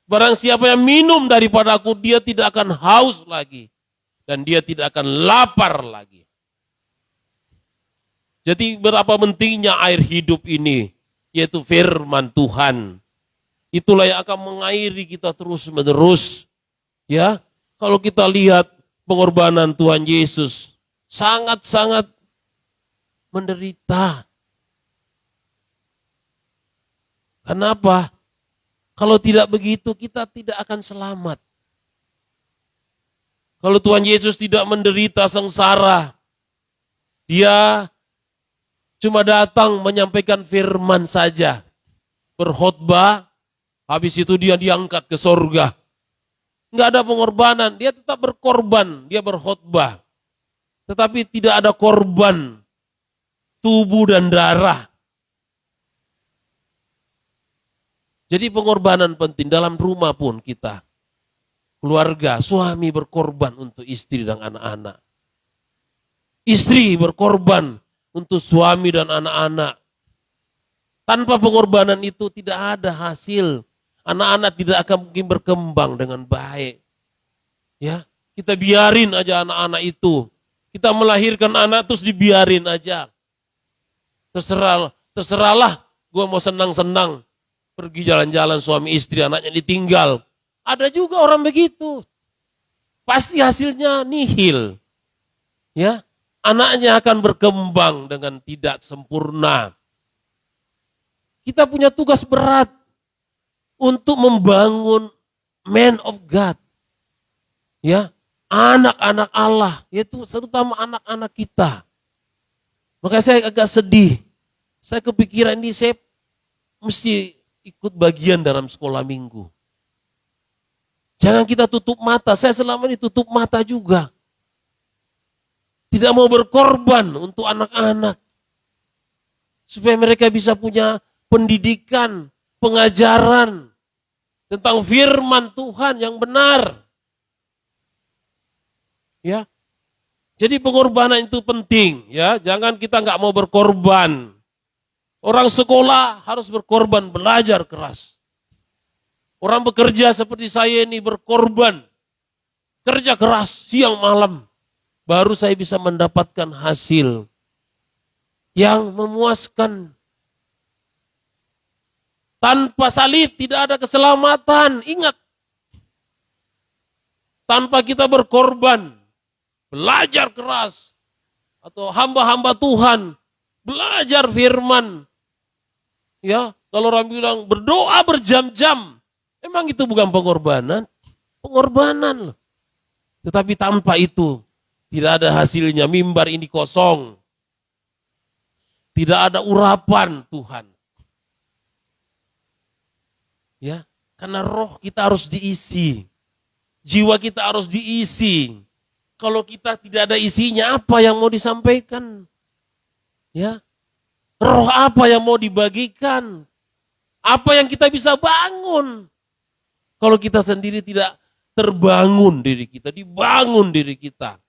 Barang siapa yang minum daripada aku, dia tidak akan haus lagi. Dan dia tidak akan lapar lagi. Jadi berapa pentingnya air hidup ini, yaitu firman Tuhan. Itulah yang akan mengairi kita terus menerus. Ya, kalau kita lihat pengorbanan Tuhan Yesus sangat-sangat menderita. Kenapa? Kalau tidak begitu kita tidak akan selamat. Kalau Tuhan Yesus tidak menderita sengsara, dia cuma datang menyampaikan firman saja, berkhotbah, habis itu dia diangkat ke sorga. Enggak ada pengorbanan, dia tetap berkorban, dia berkhotbah. Tetapi tidak ada korban tubuh dan darah. Jadi pengorbanan penting dalam rumah pun kita. Keluarga, suami berkorban untuk istri dan anak-anak. Istri berkorban untuk suami dan anak-anak. Tanpa pengorbanan itu tidak ada hasil. Anak-anak tidak akan mungkin berkembang dengan baik. Ya, kita biarin aja anak-anak itu. Kita melahirkan anak terus dibiarin aja. Terserahlah, gue mau senang-senang. Pergi jalan-jalan suami istri, anaknya ditinggal. Ada juga orang begitu. Pasti hasilnya nihil. Ya, anaknya akan berkembang dengan tidak sempurna. Kita punya tugas berat untuk membangun man of God. Ya, anak-anak Allah, yaitu terutama anak-anak kita. Makanya saya agak sedih. Saya kepikiran ini saya mesti ikut bagian dalam sekolah minggu. Jangan kita tutup mata. Saya selama ini tutup mata juga. Tidak mau berkorban untuk anak-anak. Supaya mereka bisa punya pendidikan, pengajaran tentang firman Tuhan yang benar. Ya. Jadi pengorbanan itu penting, ya. Jangan kita nggak mau berkorban. Orang sekolah harus berkorban, belajar keras. Orang bekerja seperti saya ini berkorban, kerja keras siang malam, baru saya bisa mendapatkan hasil yang memuaskan. Tanpa salib tidak ada keselamatan. Ingat, tanpa kita berkorban, belajar keras, atau hamba-hamba Tuhan, belajar firman. Ya, kalau orang bilang berdoa berjam-jam, emang itu bukan pengorbanan? Pengorbanan loh. Tetapi tanpa itu, tidak ada hasilnya. Mimbar ini kosong. Tidak ada urapan Tuhan. Ya, karena roh kita harus diisi. Jiwa kita harus diisi. Kalau kita tidak ada isinya, apa yang mau disampaikan? Ya, roh apa yang mau dibagikan? Apa yang kita bisa bangun? Kalau kita sendiri tidak terbangun diri kita, dibangun diri kita.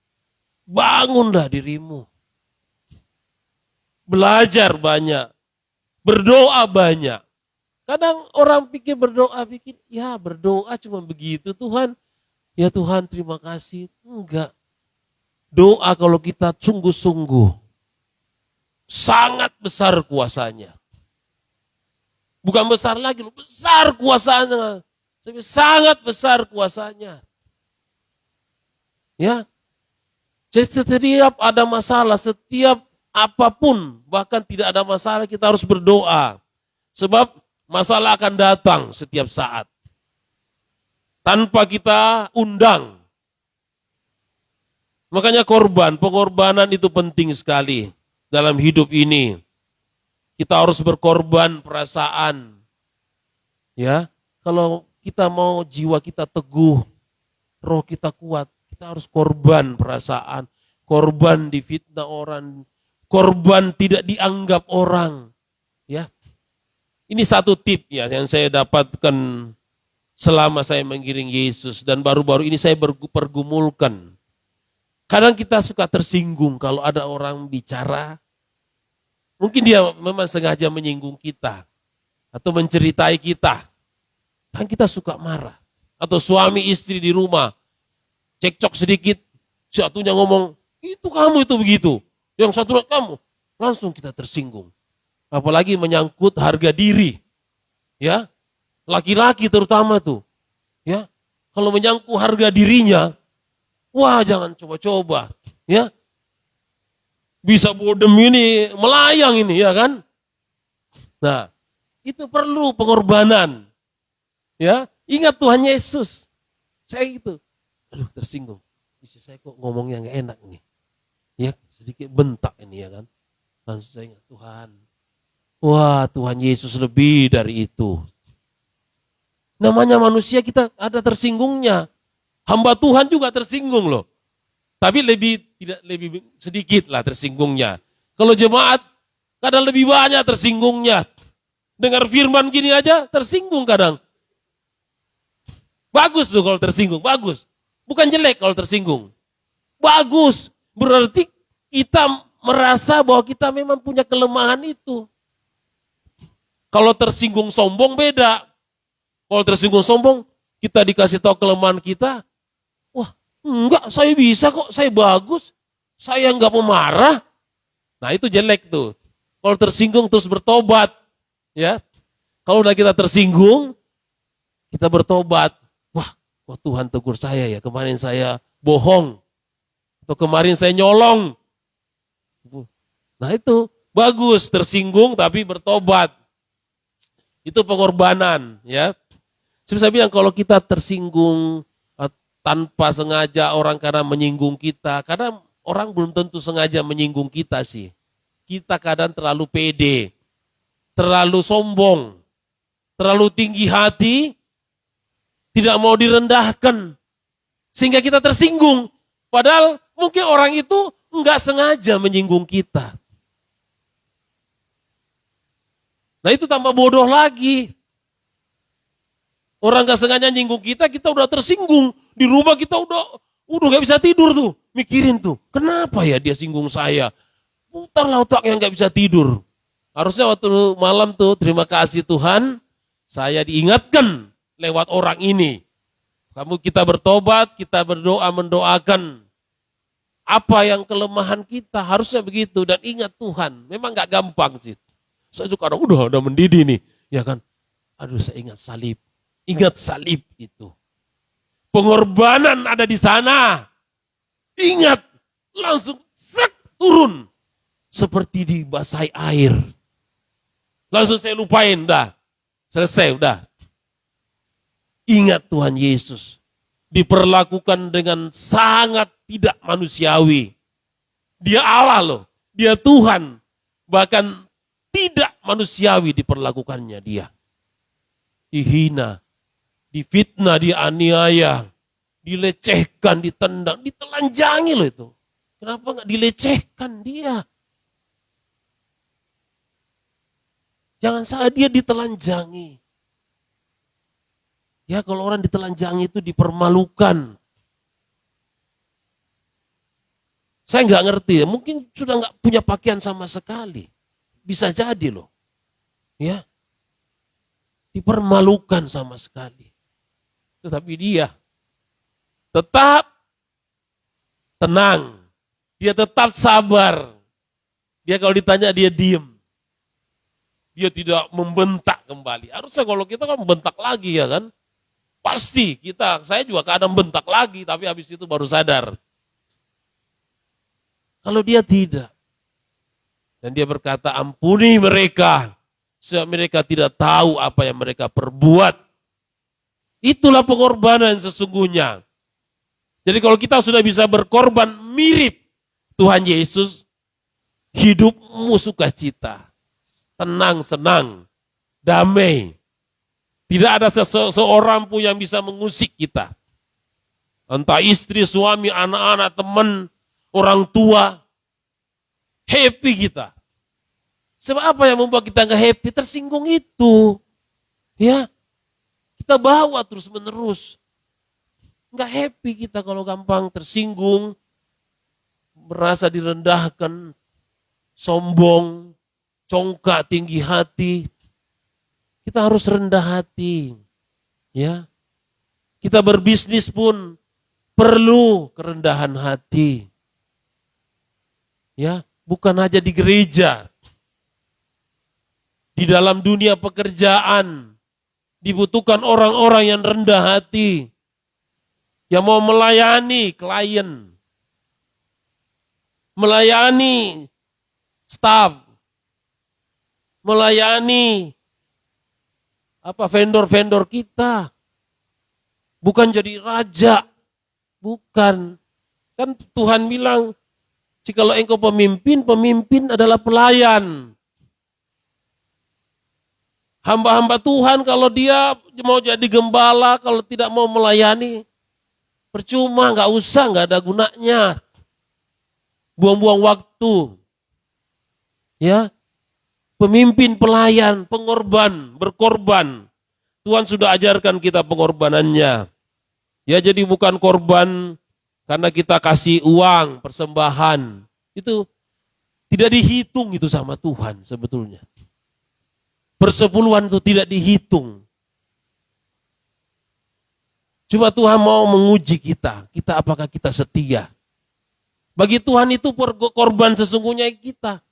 Bangunlah dirimu. Belajar banyak. Berdoa banyak. Kadang orang pikir berdoa, ya berdoa cuma begitu Tuhan. Ya Tuhan terima kasih. Enggak. Doa kalau kita sungguh-sungguh, sangat besar kuasanya. Bukan besar lagi, besar kuasanya. Sangat besar kuasanya. Ya. Jadi setiap ada masalah, setiap apapun, bahkan tidak ada masalah, kita harus berdoa. Sebab masalah akan datang setiap saat. Tanpa kita undang. Makanya pengorbanan itu penting sekali dalam hidup ini. Kita harus berkorban perasaan. Ya, kalau kita mau jiwa kita teguh, roh kita kuat, kita harus korban perasaan, korban difitnah orang, korban tidak dianggap orang. Ya, ini satu tip ya yang saya dapatkan selama saya mengiring Yesus dan baru-baru ini saya pergumulkan. Kadang kita suka tersinggung kalau ada orang bicara, mungkin dia memang sengaja menyinggung kita atau menceritai kita. Kan kita suka marah. Atau suami istri di rumah, cekcok sedikit, satunya ngomong, itu kamu itu begitu. Yang satu kamu, langsung kita tersinggung. Apalagi menyangkut harga diri. Ya, laki-laki terutama tuh. Ya, kalau menyangkut harga dirinya, wah jangan coba-coba. Ya, bisa bodem ini, melayang ini ya kan. Nah, itu perlu pengorbanan. Ya, ingat Tuhan Yesus. Saya gitu, aduh tersinggung. Saya kok ngomongnya nggak enak nih. Ya, sedikit bentak ini ya kan. Langsung saya ingat Tuhan. Wah, Tuhan Yesus lebih dari itu. Namanya manusia kita ada tersinggungnya. Hamba Tuhan juga tersinggung loh. Tapi tidak lebih sedikit lah tersinggungnya. Kalau jemaat kadang lebih banyak tersinggungnya. Dengar firman gini aja tersinggung kadang. Bagus tuh kalau tersinggung, bagus. Bukan jelek kalau tersinggung. Bagus, berarti kita merasa bahwa kita memang punya kelemahan itu. Kalau tersinggung sombong beda. Kalau tersinggung sombong, kita dikasih tahu kelemahan kita. Wah, enggak, saya bisa kok, saya bagus. Saya enggak pemarah. Nah itu jelek tuh. Kalau tersinggung terus bertobat. Ya, kalau udah kita tersinggung, kita bertobat. Wah Tuhan tegur saya ya, kemarin saya bohong. Atau kemarin saya nyolong. Nah itu, bagus, tersinggung tapi bertobat. Itu pengorbanan ya. Saya bilang kalau kita tersinggung tanpa sengaja orang karena menyinggung kita, kadang orang belum tentu sengaja menyinggung kita sih. kita kadang terlalu pede, terlalu sombong, terlalu tinggi hati, tidak mau direndahkan, sehingga kita tersinggung. Padahal mungkin orang itu enggak sengaja menyinggung kita. Nah itu tambah bodoh lagi. Orang enggak sengaja nyinggung kita udah tersinggung. Di rumah kita udah gak bisa tidur tuh. Mikirin tuh, kenapa ya dia singgung saya? Putarlah otaknya gak bisa tidur. Harusnya waktu malam tuh, terima kasih Tuhan, saya diingatkan lewat orang ini. Kita bertobat, kita berdoa, mendoakan apa yang kelemahan kita, harusnya begitu. Dan ingat Tuhan, memang gak gampang sih. Saya juga kadang udah mendidih nih, ya kan. Aduh saya ingat salib itu. Pengorbanan ada di sana. Ingat, langsung turun. Seperti dibasahi air. Langsung saya lupain, dah. Selesai, udah. Ingat Tuhan Yesus. Diperlakukan dengan sangat tidak manusiawi. Dia Allah loh. Dia Tuhan. Bahkan tidak manusiawi diperlakukannya dia. Dihina. Difitnah, dianiaya. Dilecehkan, ditendang, ditelanjangi loh itu. Kenapa nggak dilecehkan dia? Jangan salah, dia ditelanjangi. Ya kalau orang ditelanjangi itu dipermalukan. Saya nggak ngerti ya, mungkin sudah nggak punya pakaian sama sekali. Bisa jadi loh. Ya. Dipermalukan sama sekali. Tetapi dia tetap tenang. Dia tetap sabar. Dia kalau ditanya dia diem. Dia tidak membentak kembali. Harusnya kalau kita kan membentak lagi ya kan. Pasti saya juga kadang bentak lagi, tapi habis itu baru sadar. Kalau dia tidak. Dan dia berkata, ampuni mereka. Sebab mereka tidak tahu apa yang mereka perbuat. Itulah pengorbanan sesungguhnya. Jadi kalau kita sudah bisa berkorban mirip Tuhan Yesus, hidupmu sukacita. Tenang, senang, damai. Tidak ada seseorang pun yang bisa mengusik kita. Entah istri, suami, anak-anak, teman, orang tua. Happy kita. Sebab apa yang membuat kita nggak happy? Tersinggung itu. Ya, kita bawa terus menerus. Nggak happy kita kalau gampang tersinggung. Merasa direndahkan. Sombong. Congkak, tinggi hati. Kita harus rendah hati. Ya. Kita berbisnis pun perlu kerendahan hati. Ya, bukan hanya di gereja. Di dalam dunia pekerjaan dibutuhkan orang-orang yang rendah hati. Yang mau melayani klien. Melayani staf. Melayani vendor-vendor kita. Bukan jadi raja. Bukan. Kan Tuhan bilang, jikalau engkau pemimpin, pemimpin adalah pelayan. Hamba-hamba Tuhan kalau dia mau jadi gembala, kalau tidak mau melayani, percuma, nggak usah, nggak ada gunanya. Buang-buang waktu. Ya. Pemimpin, pelayan, pengorban, berkorban. Tuhan sudah ajarkan kita pengorbanannya. Ya jadi bukan korban karena kita kasih uang, persembahan. Itu tidak dihitung itu sama Tuhan sebetulnya. Persepuluhan itu tidak dihitung. Cuma Tuhan mau menguji kita. Apakah kita setia. Bagi Tuhan itu korban sesungguhnya kita.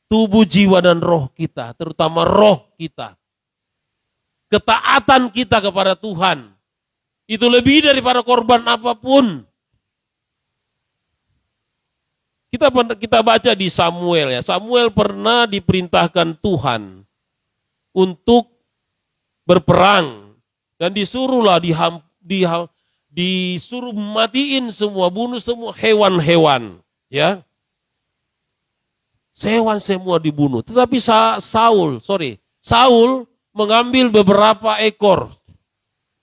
Tubuh, jiwa, dan roh kita, terutama roh kita. Ketaatan kita kepada Tuhan, itu lebih daripada korban apapun. Kita baca di Samuel ya, Samuel pernah diperintahkan Tuhan untuk berperang. Dan disuruhlah, disuruh matiin semua, bunuh semua hewan-hewan. Ya. Hewan semua dibunuh. Tetapi Saul mengambil beberapa ekor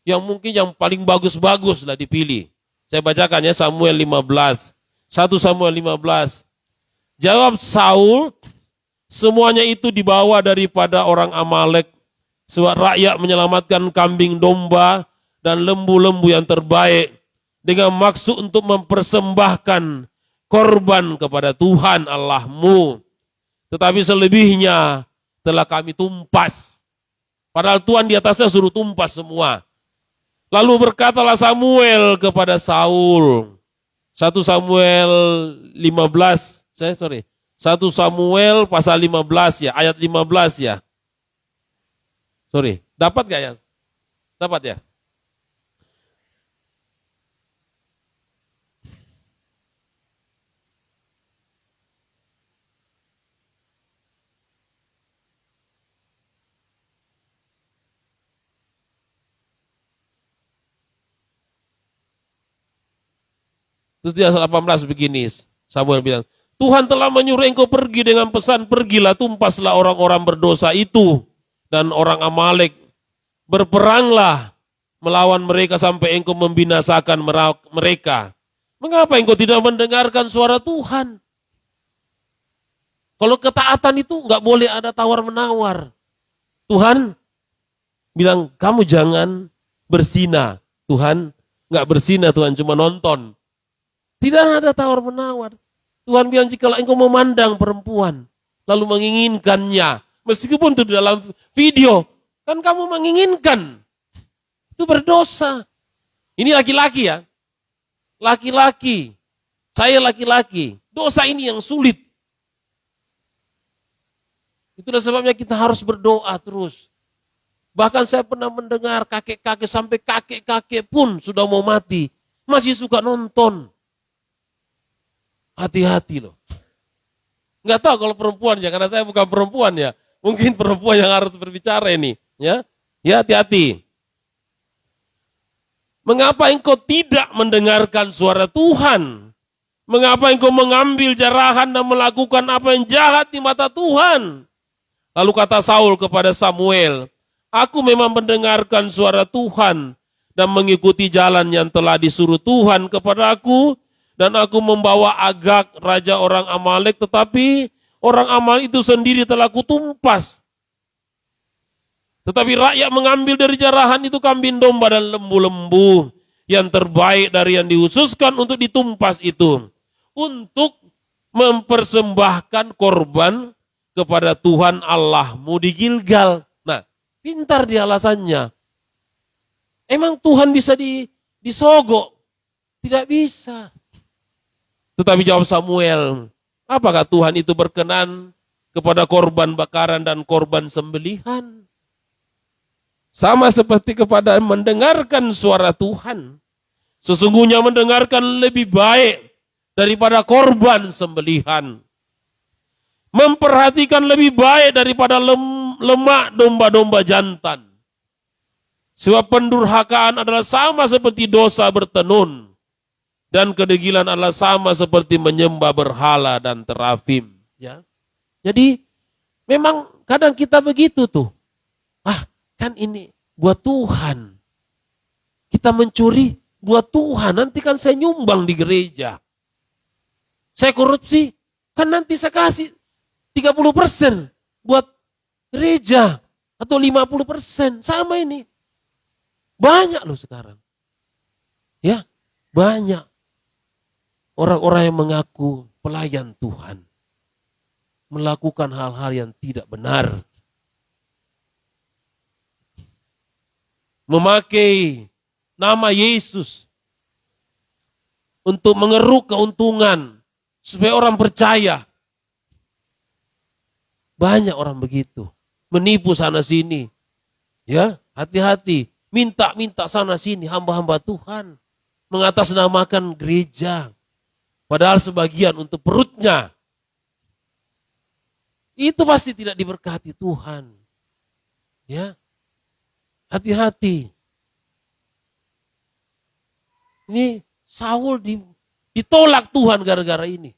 yang mungkin yang paling bagus-bagus lah dipilih. Saya bacakan ya Samuel 15. 1 Samuel 15. Jawab Saul, semuanya itu dibawa daripada orang Amalek. Sebab rakyat menyelamatkan kambing domba dan lembu-lembu yang terbaik dengan maksud untuk mempersembahkan korban kepada Tuhan Allahmu. Tetapi selebihnya telah kami tumpas. Padahal Tuhan di atasnya suruh tumpas semua. Lalu berkatalah Samuel kepada Saul. 1 Samuel 15, 1 Samuel pasal 15 ya, ayat 15 ya. Dapat gak ya? Dapat ya? Terus di ayat 18 begini, Samuel bilang, Tuhan telah menyuruh engkau pergi dengan pesan, pergilah tumpaslah orang-orang berdosa itu dan orang Amalek. Berperanglah melawan mereka sampai engkau membinasakan mereka. Mengapa engkau tidak mendengarkan suara Tuhan? Kalau ketaatan itu nggak boleh ada tawar-menawar. Tuhan bilang, kamu jangan berzina. Tuhan nggak berzina, Tuhan cuma nonton. Tidak ada tawar-menawar. Tuhan bilang, jikalau engkau memandang perempuan, lalu menginginkannya, meskipun itu dalam video, kan kamu menginginkan. Itu berdosa. Ini laki-laki ya. Laki-laki. Saya laki-laki. Dosa ini yang sulit. Itulah sebabnya kita harus berdoa terus. Bahkan saya pernah mendengar kakek-kakek sampai kakek-kakek pun sudah mau mati. Masih suka nonton. Hati-hati loh. Nggak tahu kalau perempuan ya, karena saya bukan perempuan ya. Mungkin perempuan yang harus berbicara ini. Ya, hati-hati. Mengapa engkau tidak mendengarkan suara Tuhan? Mengapa engkau mengambil jarahan dan melakukan apa yang jahat di mata Tuhan? Lalu kata Saul kepada Samuel, aku memang mendengarkan suara Tuhan dan mengikuti jalan yang telah disuruh Tuhan kepada aku. Dan aku membawa Agag, raja orang Amalek, tetapi orang Amalek itu sendiri telah kutumpas. Tetapi rakyat mengambil dari jarahan itu kambing domba dan lembu-lembu yang terbaik dari yang dihususkan untuk ditumpas itu. Untuk mempersembahkan korban kepada Tuhan Allahmu di Gilgal. Nah, pintar dia alasannya. Emang Tuhan bisa disogok? Tidak bisa. Tetapi jawab Samuel, apakah Tuhan itu berkenan kepada korban bakaran dan korban sembelihan? Sama seperti kepada mendengarkan suara Tuhan. Sesungguhnya mendengarkan lebih baik daripada korban sembelihan. Memperhatikan lebih baik daripada lemak domba-domba jantan. Sebab pendurhakaan adalah sama seperti dosa bertenun. Dan kedegilan adalah sama seperti menyembah berhala dan terafim. Ya. Jadi memang kadang kita begitu tuh. Kan ini buat Tuhan. Kita mencuri buat Tuhan. Nanti kan saya nyumbang di gereja. Saya korupsi, kan nanti saya kasih 30% buat gereja. Atau 50%. Sama ini. Banyak loh sekarang. Ya, banyak. Orang-orang yang mengaku pelayan Tuhan melakukan hal-hal yang tidak benar. Memakai nama Yesus untuk mengeruk keuntungan supaya orang percaya. Banyak orang begitu, menipu sana sini. Ya, hati-hati, minta sana sini hamba-hamba Tuhan mengatasnamakan gereja. Padahal sebagian untuk perutnya. Itu pasti tidak diberkati Tuhan. Ya. Hati-hati. Ini Saul ditolak Tuhan gara-gara ini.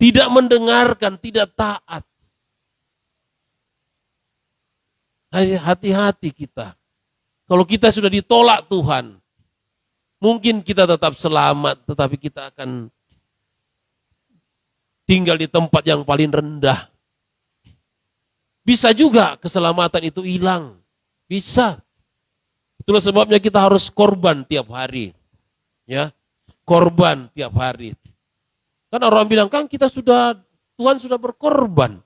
tidak mendengarkan, tidak taat. Hati-hati kita. Kalau kita sudah ditolak Tuhan, mungkin kita tetap selamat, tetapi kita akan tinggal di tempat yang paling rendah. Bisa juga keselamatan itu hilang. Bisa. Itulah sebabnya kita harus korban tiap hari. Ya, korban tiap hari. Kan orang bilang, kan Tuhan sudah berkorban.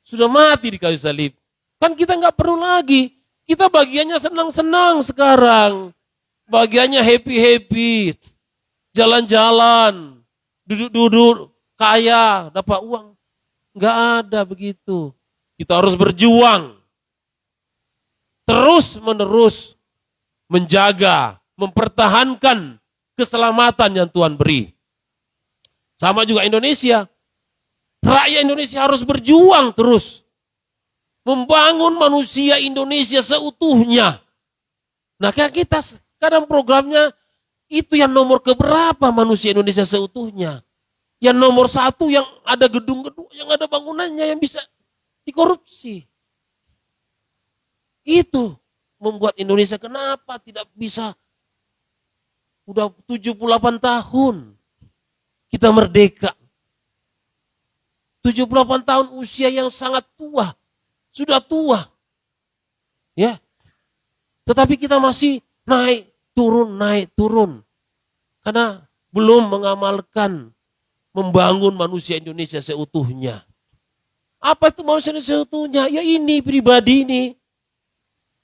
Sudah mati di kayu salib. Kan kita nggak perlu lagi. Kita bagiannya senang-senang sekarang. Bagiannya happy-happy. Jalan-jalan. Duduk-duduk. Kaya. Dapat uang. Nggak ada begitu. Kita harus berjuang. Terus-menerus. Menjaga. Mempertahankan keselamatan yang Tuhan beri. Sama juga Indonesia. Rakyat Indonesia harus berjuang terus. Membangun manusia Indonesia seutuhnya. Nah, kayak kita kadang programnya itu yang nomor keberapa manusia Indonesia seutuhnya. Yang nomor 1 yang ada gedung-gedung, yang ada bangunannya yang bisa dikorupsi. Itu membuat Indonesia kenapa tidak bisa. Udah 78 tahun kita merdeka. 78 tahun usia yang sangat tua. Sudah tua. Ya. Tetapi kita masih naik, turun. Karena belum mengamalkan membangun manusia Indonesia seutuhnya. Apa itu manusia Indonesia seutuhnya? Ya ini, pribadi ini.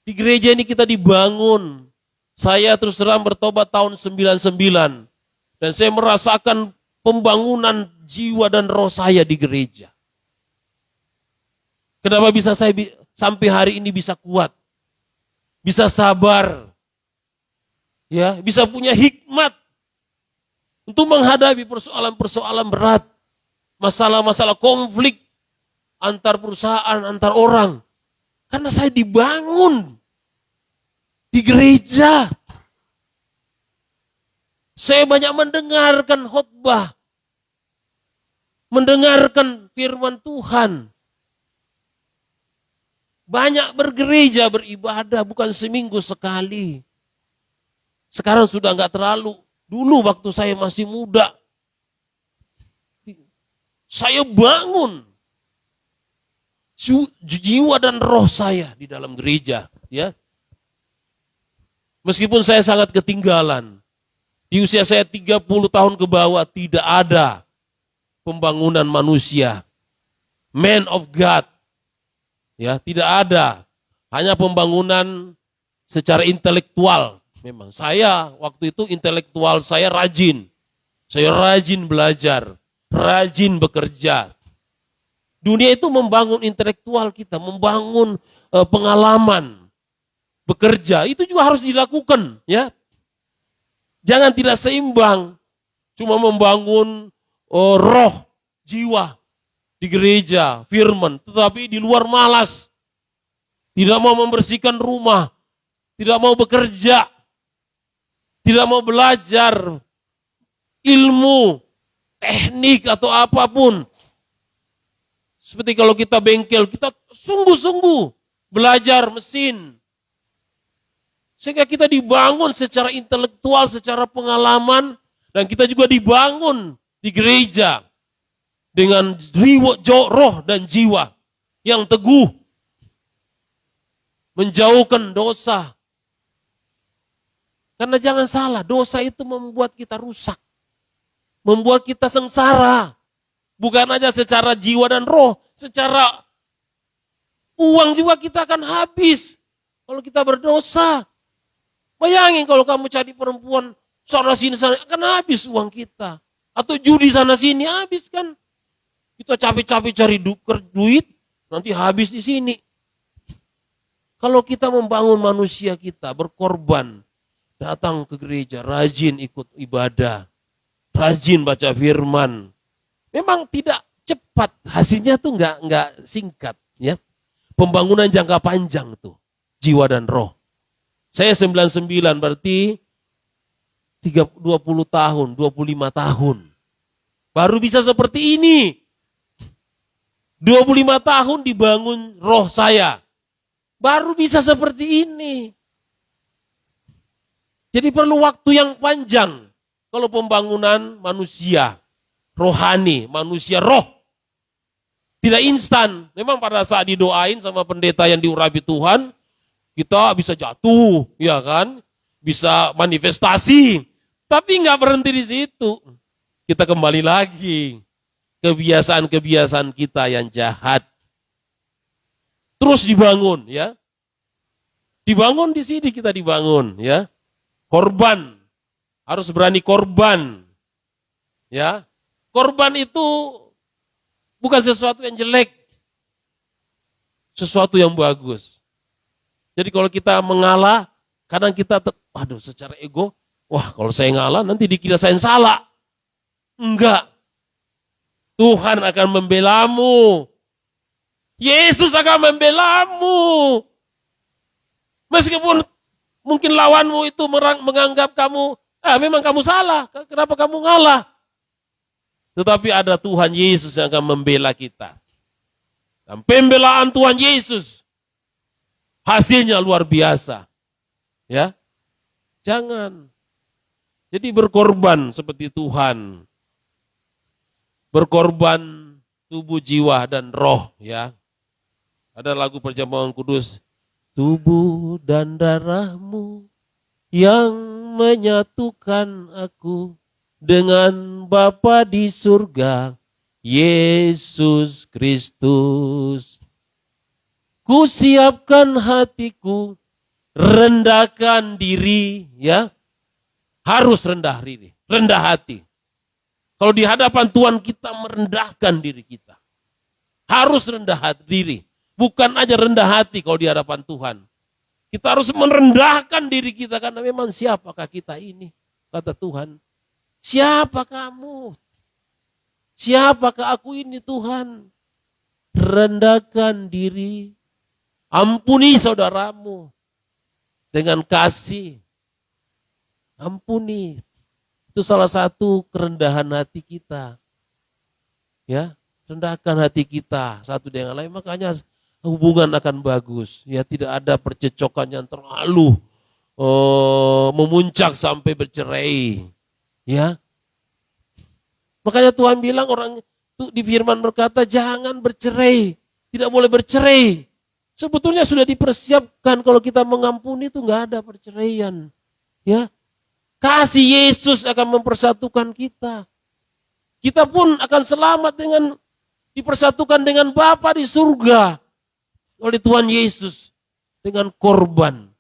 Di gereja ini kita dibangun. Saya terus terang bertobat tahun 99. Dan saya merasakan pembangunan jiwa dan roh saya di gereja. Kenapa bisa saya sampai hari ini bisa kuat? Bisa sabar. Ya, bisa punya hikmat untuk menghadapi persoalan-persoalan berat. Masalah-masalah konflik antar perusahaan, antar orang. Karena saya dibangun di gereja. Saya banyak mendengarkan khotbah. Mendengarkan firman Tuhan. Banyak bergereja, beribadah, bukan seminggu sekali. Sekarang sudah enggak terlalu. Dulu waktu saya masih muda, saya bangun jiwa dan roh saya di dalam gereja. Ya. Meskipun saya sangat ketinggalan. Di usia saya 30 tahun ke bawah tidak ada pembangunan manusia. Man of God. Ya, tidak ada. Hanya pembangunan secara intelektual. Memang saya waktu itu intelektual saya rajin. Saya rajin belajar, rajin bekerja. Dunia itu membangun intelektual kita, membangun pengalaman bekerja. Itu juga harus dilakukan, ya. Jangan tidak seimbang. Cuma membangun roh, jiwa di gereja, firman, tetapi di luar malas. Tidak mau membersihkan rumah, tidak mau bekerja, tidak mau belajar ilmu, teknik atau apapun. Seperti kalau kita bengkel, kita sungguh-sungguh belajar mesin. Sehingga kita dibangun secara intelektual, secara pengalaman, dan kita juga dibangun di gereja dengan roh dan jiwa yang teguh, menjauhkan dosa. Karena jangan salah, dosa itu membuat kita rusak, membuat kita sengsara. Bukan aja secara jiwa dan roh, secara uang juga kita akan habis kalau kita berdosa. Bayangin kalau kamu cari perempuan sana sini sana, akan habis uang kita. Atau judi sana sini, habis kan. Kita capek-capek cari duit, nanti habis di sini. Kalau kita membangun manusia kita, berkorban, datang ke gereja, rajin ikut ibadah, rajin baca firman. Memang tidak cepat, hasilnya tuh nggak singkat, ya. Pembangunan jangka panjang tuh, jiwa dan roh. Saya 99 berarti 20 tahun, 25 tahun baru bisa seperti ini. 25 tahun dibangun roh saya, baru bisa seperti ini. Jadi perlu waktu yang panjang kalau pembangunan manusia rohani, manusia roh. Tidak instan. Memang pada saat didoain sama pendeta yang diurapi Tuhan, kita bisa jatuh, ya kan? Bisa manifestasi. Tapi nggak berhenti di situ. Kita kembali lagi. Kebiasaan-kebiasaan kita yang jahat. Terus dibangun, ya. Dibangun di sini kita dibangun, ya. Korban. Harus berani korban. Ya. Korban itu bukan sesuatu yang jelek. Sesuatu yang bagus. Jadi kalau kita mengalah, kadang kita, secara ego, wah kalau saya ngalah nanti dikira saya yang salah. Enggak. Tuhan akan membelamu. Yesus akan membelamu. Meskipun mungkin lawanmu itu menganggap kamu, memang kamu salah. Kenapa kamu ngalah? Tetapi ada Tuhan Yesus yang akan membela kita. Dan pembelaan Tuhan Yesus hasilnya luar biasa. Ya. Jangan. Jadi berkorban seperti Tuhan. Berkorban tubuh, jiwa, dan roh, ya. Ada lagu perjamuan kudus, tubuh dan darahmu yang menyatukan aku dengan Bapa di surga, Yesus Kristus. Ku siapkan hatiku, rendahkan diri, ya. Harus rendah diri, rendah hati. Kalau di hadapan Tuhan kita merendahkan diri kita. Harus rendah diri. Bukan aja rendah hati kalau di hadapan Tuhan. Kita harus merendahkan diri kita karena memang siapakah kita ini? Kata Tuhan. Siapa kamu? Siapakah aku ini Tuhan? Rendahkan diri. Ampuni saudaramu. Dengan kasih. Ampuni. Itu salah satu kerendahan hati kita. Ya, rendahkan hati kita satu dengan lain, makanya hubungan akan bagus. Ya, tidak ada percecokan yang terlalu memuncak sampai bercerai. Ya. Makanya Tuhan bilang orang di firman berkata jangan bercerai, tidak boleh bercerai. Sebetulnya sudah dipersiapkan kalau kita mengampuni itu nggak ada perceraian. Ya. Kasih Yesus akan mempersatukan kita. Kita pun akan selamat dengan dipersatukan dengan Bapa di surga oleh Tuhan Yesus dengan korban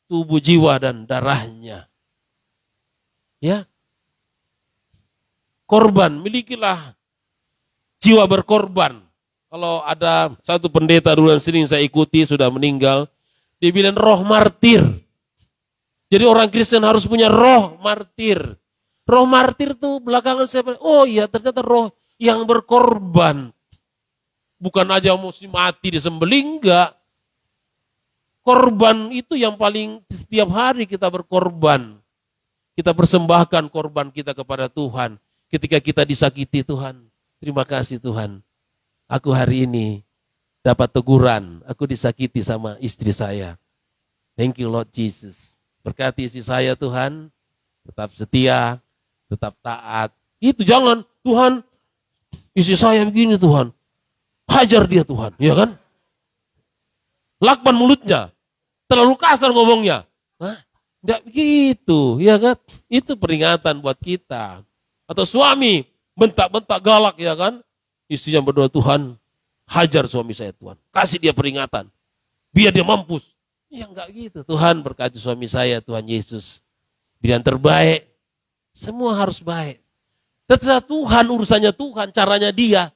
tubuh, jiwa, dan darahnya. Ya. Korban, milikilah jiwa berkorban. Kalau ada satu pendeta dulu yang sering saya ikuti sudah meninggal, dia bilang roh martir. Jadi orang Kristen harus punya roh martir. Roh martir tuh belakangan saya, oh iya ternyata roh yang berkorban. Bukan aja mesti mati disembelih, enggak. Korban itu yang paling setiap hari kita berkorban. Kita persembahkan korban kita kepada Tuhan. Ketika kita disakiti Tuhan, terima kasih Tuhan. Aku hari ini dapat teguran, aku disakiti sama istri saya. Thank you Lord Jesus. Berkati istri saya Tuhan, tetap setia, tetap taat. Itu jangan, Tuhan, istri saya begini Tuhan. Hajar dia Tuhan, ya kan? Lakban mulutnya, terlalu kasar ngomongnya. Hah? Enggak begitu, ya kan? Itu peringatan buat kita. Atau suami, bentak-bentak galak, ya kan? Istrinya berdoa, Tuhan, hajar suami saya Tuhan. Kasih dia peringatan, biar dia mampus. Ya enggak gitu. Tuhan berkati suami saya, Tuhan Yesus. Biar yang terbaik. Semua harus baik. Terserah Tuhan, urusannya Tuhan, caranya dia.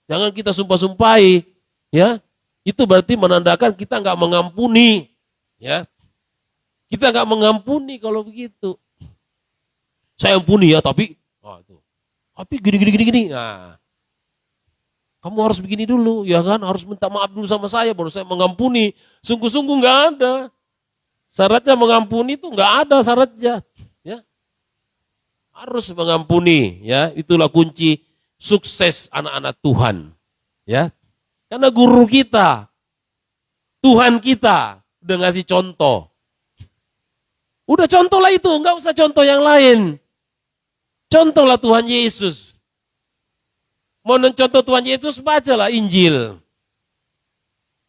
Jangan kita sumpah-sumpahi. Ya, itu berarti menandakan kita enggak mengampuni. Ya, kita enggak mengampuni kalau begitu. Saya ampuni ya, tapi gini. Nah, kamu harus begini dulu, ya kan? Harus minta maaf dulu sama saya, baru saya mengampuni. Sungguh-sungguh nggak ada. Syaratnya mengampuni itu nggak ada syaratnya. Ya. harus mengampuni, ya. Itulah kunci sukses anak-anak Tuhan, ya. Karena guru kita, Tuhan kita udah ngasih contoh. Udah contohlah itu, nggak usah contoh yang lain. Contohlah Tuhan Yesus. Mau contoh Tuhan Yesus, bacalah Injil.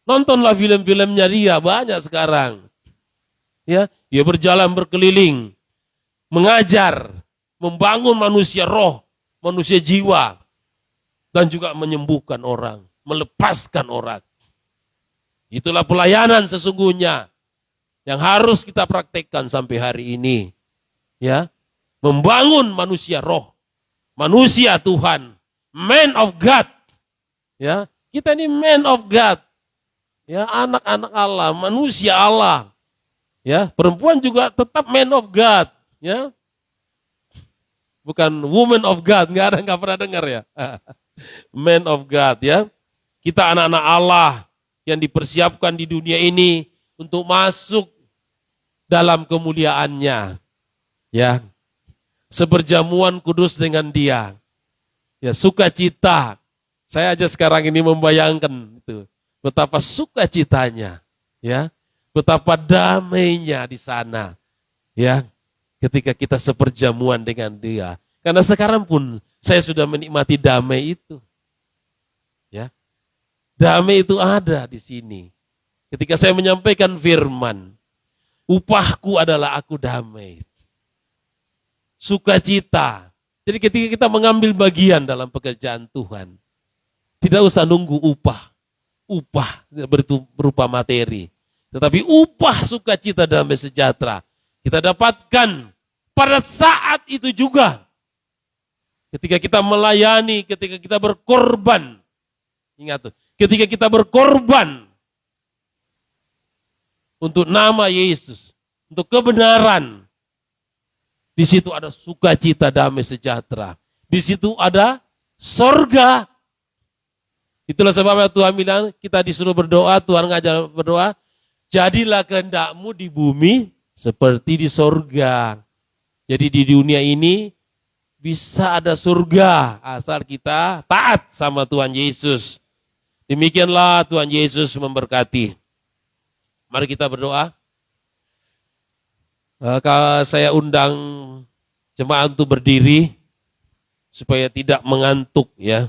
Nontonlah film-filmnya dia, banyak sekarang. Ya, dia berjalan berkeliling, mengajar, membangun manusia roh, manusia jiwa, dan juga menyembuhkan orang, melepaskan orang. Itulah pelayanan sesungguhnya yang harus kita praktekkan sampai hari ini. Ya, membangun manusia roh, manusia Tuhan, man of God. Ya, kita ini man of God. Ya, anak-anak Allah, manusia Allah. Ya, perempuan juga tetap man of God, ya. Bukan woman of God, nggak pernah dengar ya. Man of God, ya. Kita anak-anak Allah yang dipersiapkan di dunia ini untuk masuk dalam kemuliaannya. Ya. Seperjamuan kudus dengan Dia. Ya, sukacita. Saya aja sekarang ini membayangkan itu. Betapa sukacitanya, ya, betapa damainya di sana, ya, ketika kita seperjamuan dengan Dia. Karena sekarang pun saya sudah menikmati damai itu, ya, damai itu ada di sini. Ketika saya menyampaikan firman, upahku adalah aku damai, sukacita. Jadi ketika kita mengambil bagian dalam pekerjaan Tuhan, tidak usah nunggu upah berupa materi. Tetapi upah sukacita damai sejahtera kita dapatkan pada saat itu juga. Ketika kita melayani, ketika kita berkorban. Ingat tuh, ketika kita berkorban untuk nama Yesus, untuk kebenaran, di situ ada sukacita damai sejahtera. Di situ ada sorga. Itulah sebabnya Tuhan bilang, kita disuruh berdoa, Tuhan ngajar berdoa, jadilah kehendak-Mu di bumi seperti di sorga. Jadi di dunia ini bisa ada surga asal kita taat sama Tuhan Yesus. Demikianlah Tuhan Yesus memberkati. Mari kita berdoa. Saya undang jemaat untuk berdiri supaya tidak mengantuk, ya.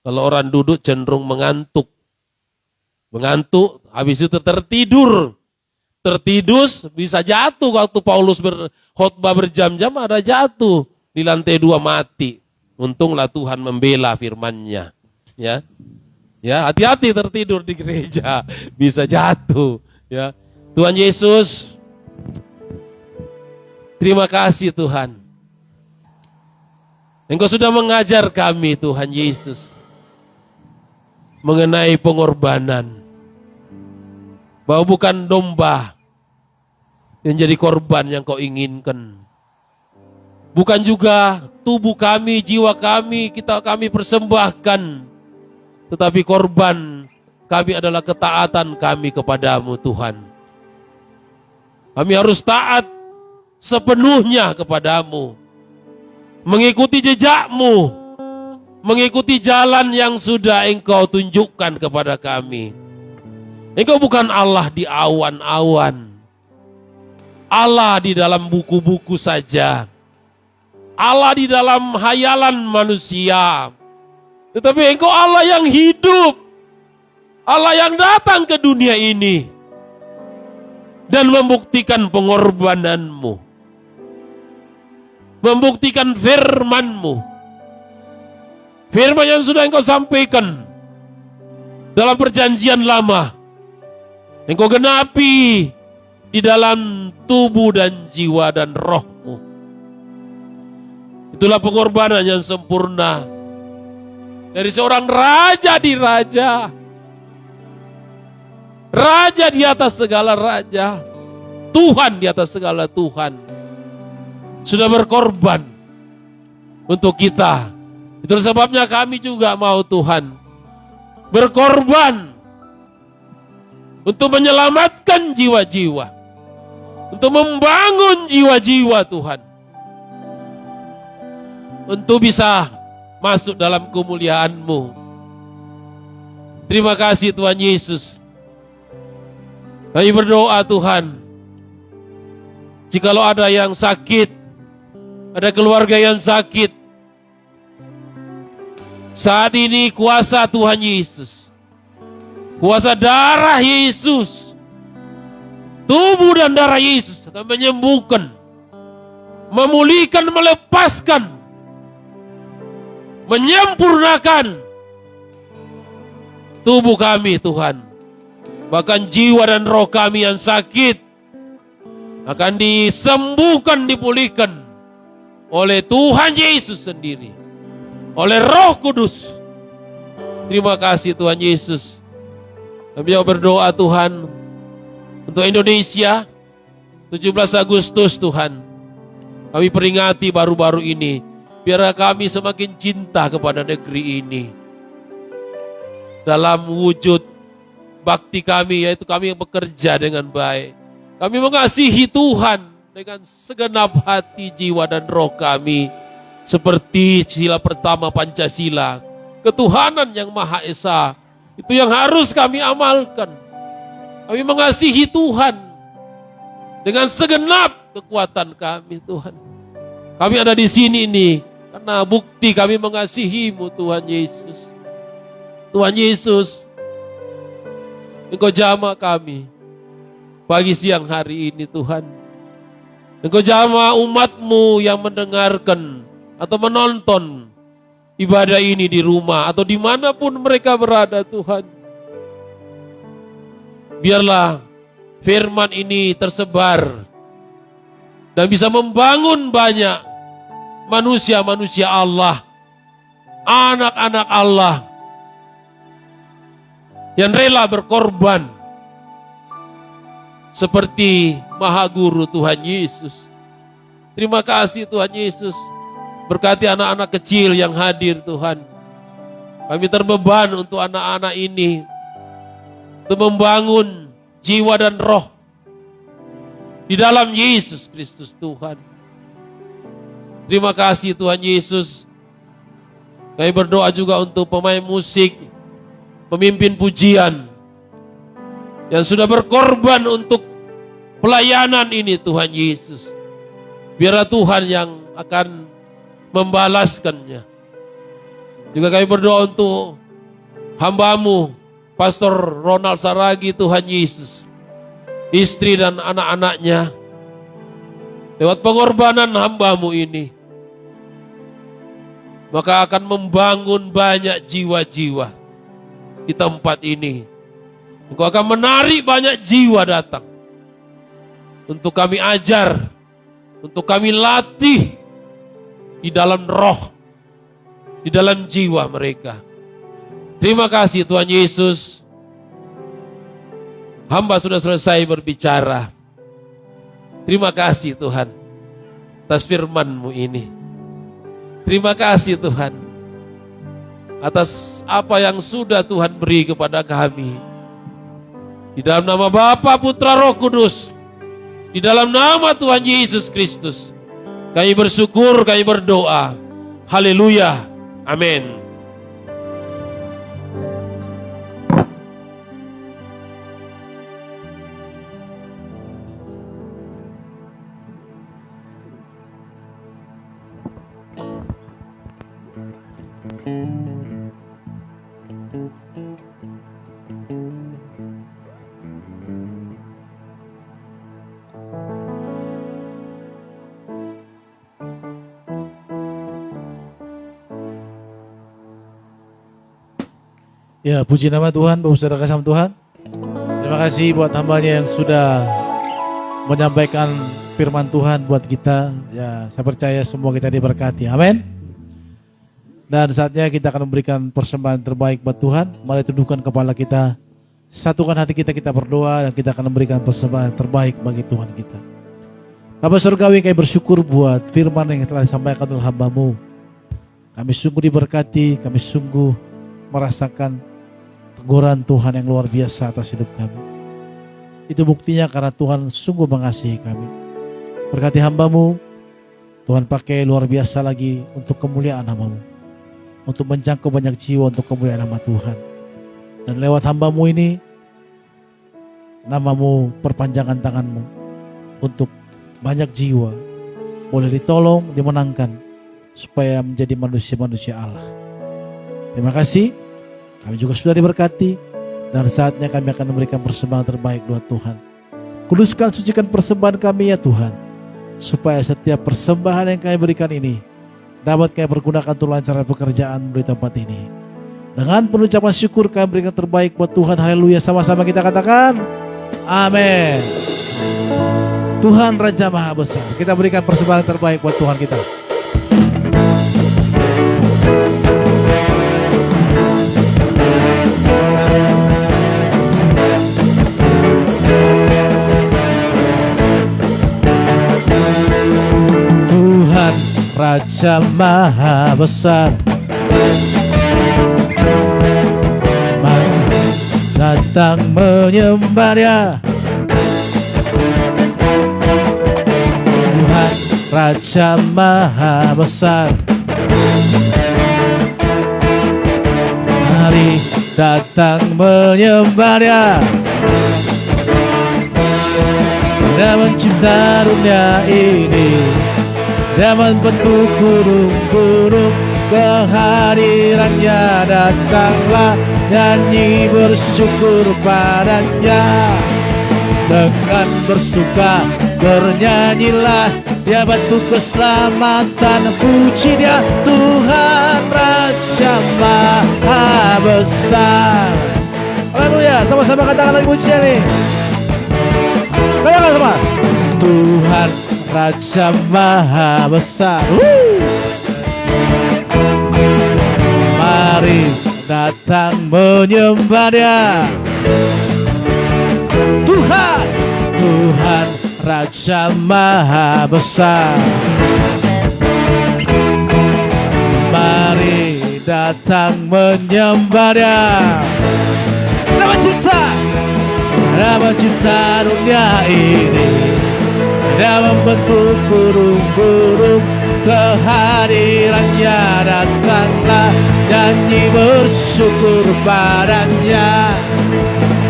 Kalau orang duduk cenderung mengantuk. Mengantuk, habis itu tertidur. Tertidus bisa jatuh waktu Paulus berkhotbah berjam-jam, ada jatuh di lantai 2 mati. Untunglah Tuhan membela firman-Nya. Ya. Ya, hati-hati tertidur di gereja, bisa jatuh, ya. Tuhan Yesus, terima kasih Tuhan. Engkau sudah mengajar kami Tuhan Yesus mengenai pengorbanan. Bahwa bukan domba yang jadi korban yang kau inginkan. Bukan juga tubuh kami, jiwa kami, kami persembahkan. Tetapi korban kami adalah ketaatan kami kepadamu Tuhan. Kami harus taat sepenuhnya kepadamu. Mengikuti jejakmu. Mengikuti jalan yang sudah Engkau tunjukkan kepada kami. Engkau bukan Allah di awan-awan. Allah di dalam buku-buku saja. Allah di dalam hayalan manusia. Tetapi Engkau Allah yang hidup. Allah yang datang ke dunia ini. Dan membuktikan pengorbananmu. Membuktikan firman-Mu. Firman yang sudah Engkau sampaikan dalam perjanjian lama. Engkau genapi di dalam tubuh dan jiwa dan roh-Mu. Itulah pengorbanan yang sempurna. Dari seorang raja di raja. Raja di atas segala raja. Tuhan di atas segala Tuhan. Sudah berkorban untuk kita. Itulah sebabnya kami juga mau Tuhan berkorban untuk menyelamatkan jiwa-jiwa. Untuk membangun jiwa-jiwa Tuhan. untuk bisa masuk dalam kemuliaan-Mu. Terima kasih Tuhan Yesus. Kami berdoa Tuhan, jikalau ada yang sakit, ada keluarga yang sakit, saat ini kuasa Tuhan Yesus, kuasa darah Yesus, tubuh dan darah Yesus akan menyembuhkan, memulihkan, melepaskan, menyempurnakan tubuh kami Tuhan. Bahkan jiwa dan roh kami yang sakit akan disembuhkan, dipulihkan oleh Tuhan Yesus sendiri, oleh Roh Kudus. Terima kasih Tuhan Yesus. Kami berdoa Tuhan untuk Indonesia, 17 Agustus Tuhan. Kami peringati baru-baru ini. Biar kami semakin cinta kepada negeri ini. Dalam wujud bakti kami, yaitu kami yang bekerja dengan baik. Kami mengasihi Tuhan dengan segenap hati, jiwa, dan roh kami. Seperti sila pertama Pancasila, ketuhanan yang Maha Esa. Itu yang harus kami amalkan. Kami mengasihi Tuhan dengan segenap kekuatan kami Tuhan. Kami ada di sini ini karena bukti kami mengasihi-Mu Tuhan Yesus. Tuhan Yesus, Engkau jamah kami pagi siang hari ini Tuhan. Engkau jamah umat-Mu yang mendengarkan atau menonton ibadah ini di rumah atau dimanapun mereka berada Tuhan. Biarlah firman ini tersebar dan bisa membangun banyak manusia-manusia Allah, anak-anak Allah yang rela berkorban seperti Maha Guru Tuhan Yesus. Terima kasih Tuhan Yesus. Berkati anak-anak kecil yang hadir Tuhan. Kami terbeban untuk anak-anak ini, untuk membangun jiwa dan roh di dalam Yesus Kristus Tuhan. Terima kasih Tuhan Yesus. Kami berdoa juga untuk pemain musik, pemimpin pujian yang sudah berkorban untuk pelayanan ini Tuhan Yesus. Biarlah Tuhan yang akan membalaskannya. Juga kami berdoa untuk hamba-Mu Pastor Ronald Saragi Tuhan Yesus, istri dan anak-anaknya. Lewat pengorbanan hamba-Mu ini, maka akan membangun banyak jiwa-jiwa di tempat ini. Engkau akan menarik banyak jiwa datang untuk kami ajar, untuk kami latih di dalam roh, di dalam jiwa mereka. Terima kasih Tuhan Yesus. Hamba sudah selesai berbicara. Terima kasih Tuhan atas firman-Mu ini. Terima kasih Tuhan atas apa yang sudah Tuhan beri kepada kami. Di dalam nama Bapa, Putra, Roh Kudus, di dalam nama Tuhan Yesus Kristus, kami bersyukur, kami berdoa. Haleluya. Amin. Ya, puji nama Tuhan, Bapak Saudara kasih sama Tuhan. Terima kasih buat hambanya yang sudah menyampaikan firman Tuhan buat kita. Ya, saya percaya semua kita diberkati. Amin. Dan saatnya kita akan memberikan persembahan terbaik buat Tuhan. Mari tundukkan kepala kita, satukan hati kita, kita berdoa dan kita akan memberikan persembahan terbaik bagi Tuhan kita. Bapak Surgawi, kami bersyukur buat firman yang telah disampaikan oleh hamba-Mu. Kami sungguh diberkati, kami sungguh merasakan teguran Tuhan yang luar biasa atas hidup kami. Itu buktinya karena Tuhan sungguh mengasihi kami. Berkati hamba-Mu, Tuhan pakai luar biasa lagi untuk kemuliaan nama-Mu. Untuk menjangkau banyak jiwa untuk kemuliaan nama Tuhan. Dan lewat hamba-Mu ini, nama-Mu perpanjangan tangan-Mu untuk banyak jiwa boleh ditolong, dimenangkan supaya menjadi manusia-manusia Allah. Terima kasih, kami juga sudah diberkati dan saatnya kami akan memberikan persembahan terbaik buat Tuhan. Kuduskan, sucikan persembahan kami ya Tuhan, supaya setiap persembahan yang kami berikan ini dapat kami pergunakan untuk lancaran pekerjaan di tempat ini. Dengan penuh ucapan syukur kami berikan terbaik buat Tuhan. Haleluya, sama-sama kita katakan amin. Tuhan Raja Maha Besar, kita berikan persembahan terbaik buat Tuhan kita. Tuhan Raja Maha Besar, mari datang menyembah Dia. Tuhan Raja Maha Besar, mari datang menyembah Dia. Dia mencipta dunia ini, Dia membentuk gunung-gunung, kehadirannya datanglah, nyanyi bersyukur padanya. Dengan bersuka bernyanyilah, Dia batu keselamatan, puji Dia Tuhan Raja Maha Besar. Haleluya, sama-sama katakan lagi pujian nih. Katakan sama. Tuhan Raja Maha Besar. Mari datang menyembah Dia. Tuhan Raja Maha Besar, mari datang menyembah Dia. Dia mencipta dunia ini, Dia membentuk gunung-gunung, kehadirannya datanglah, nyanyi bersyukur padanya.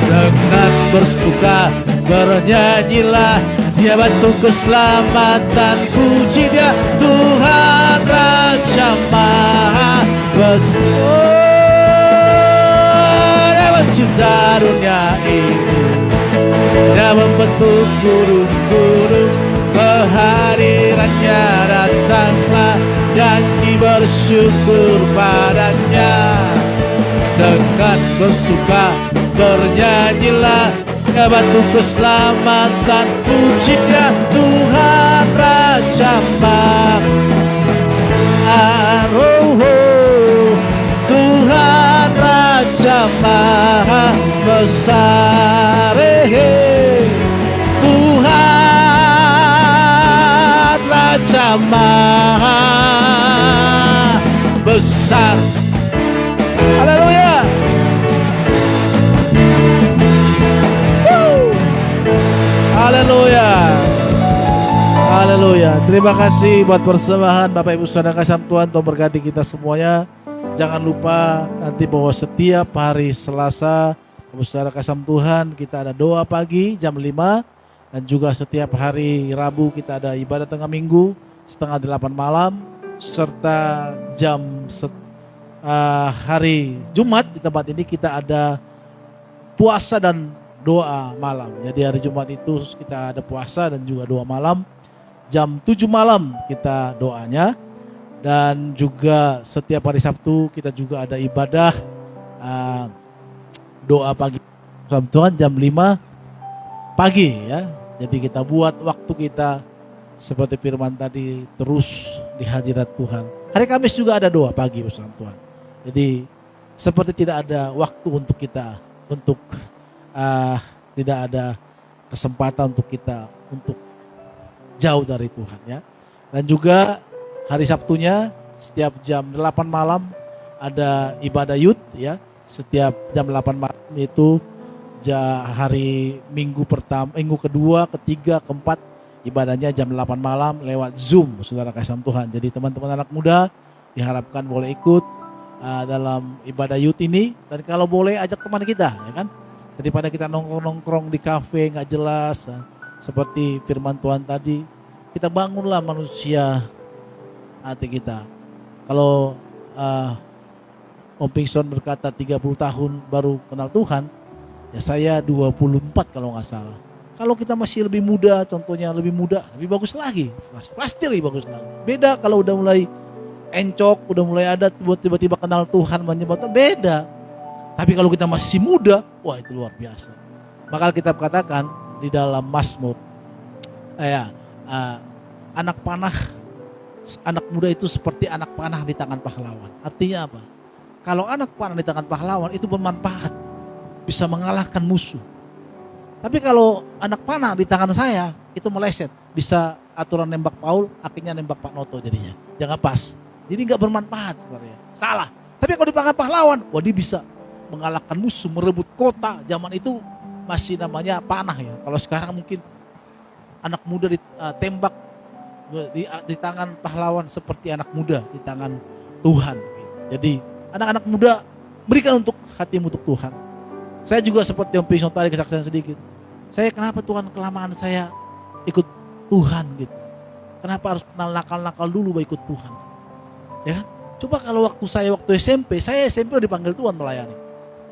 Dengan bersuka bernyanyilah, Dia batu keselamatan, puji Dia Tuhan Raja Maha Besar. Dia mencipta dunia ini, Dia membentuk gunung-gunung, kehadirannya datanglah, nyanyi bersyukur padanya. Dengan bersuka bernyanyilah, Dia batu keselamatan, puji Dia Tuhan Raja Maha Besar. Tuhan Raja Maha Besar. Tuhan Raja Maha Besar. Haleluya. Haleluya. Haleluya. Terima kasih buat persembahan Bapak Ibu Saudara kasih Tuhan, Tuhan berkati kita semuanya. Jangan lupa nanti bahwa setiap hari Selasa Bapak Ibu Saudara kasih Tuhan kita ada doa pagi jam 5, dan juga setiap hari Rabu kita ada ibadah tengah minggu setengah 8 malam, serta hari Jumat di tempat ini kita ada puasa dan doa malam. Jadi hari Jumat itu kita ada puasa dan juga doa malam. Jam 7 malam kita doanya. Dan juga setiap hari Sabtu kita juga ada ibadah doa pagi Tuhan jam 5 pagi ya. Jadi kita buat waktu kita seperti firman tadi terus di hadirat Tuhan. Hari Kamis juga ada doa pagi bersama Tuhan. Jadi seperti tidak ada waktu untuk kita untuk tidak ada kesempatan untuk kita untuk jauh dari Tuhan ya. Dan juga hari Sabtunya setiap jam 8 malam ada ibadah youth ya. Setiap jam 8 malam itu hari minggu pertama, minggu kedua, ketiga, keempat ibadahnya jam 8 malam lewat Zoom, saudara kasih Tuhan. Jadi teman-teman anak muda diharapkan boleh ikut dalam ibadah youth ini. Dan kalau boleh ajak teman kita, ya kan? Daripada kita nongkrong-nongkrong di kafe nggak jelas, seperti firman Tuhan tadi, kita bangunlah manusia hati kita. Kalau Om Pingson berkata 30 tahun baru kenal Tuhan, ya saya 24 kalau nggak salah. Kalau kita masih lebih muda, contohnya lebih muda, lebih bagus lagi. Pasti lebih bagus lagi. Beda kalau udah mulai encok, udah mulai ada buat tiba-tiba kenal Tuhan, menyebabkan beda. Tapi kalau kita masih muda, wah itu luar biasa. Maka kita katakan di dalam Mazmur, anak panah, anak muda itu seperti anak panah di tangan pahlawan. Artinya apa? Kalau anak panah di tangan pahlawan itu bermanfaat, bisa mengalahkan musuh. Tapi kalau anak panah di tangan saya itu meleset, bisa aturan nembak Paul, akhirnya nembak Pak Noto jadinya. Jangan pas. Jadi nggak bermanfaat sebenarnya. Salah. Tapi kalau di tangan pahlawan, wah dia bisa mengalahkan musuh, merebut kota. Zaman itu masih namanya panah ya. Kalau sekarang mungkin anak muda ditembak di tangan pahlawan seperti anak muda di tangan Tuhan. Jadi anak-anak muda berikan untuk hatimu untuk Tuhan. Saya juga seperti Om Pingson tadi kesaksian sedikit. Saya kenapa Tuhan kelamaan saya ikut Tuhan gitu. Kenapa harus kenal nakal-nakal dulu baru ikut Tuhan. Ya kan? Coba kalau waktu SMP udah dipanggil Tuhan melayani.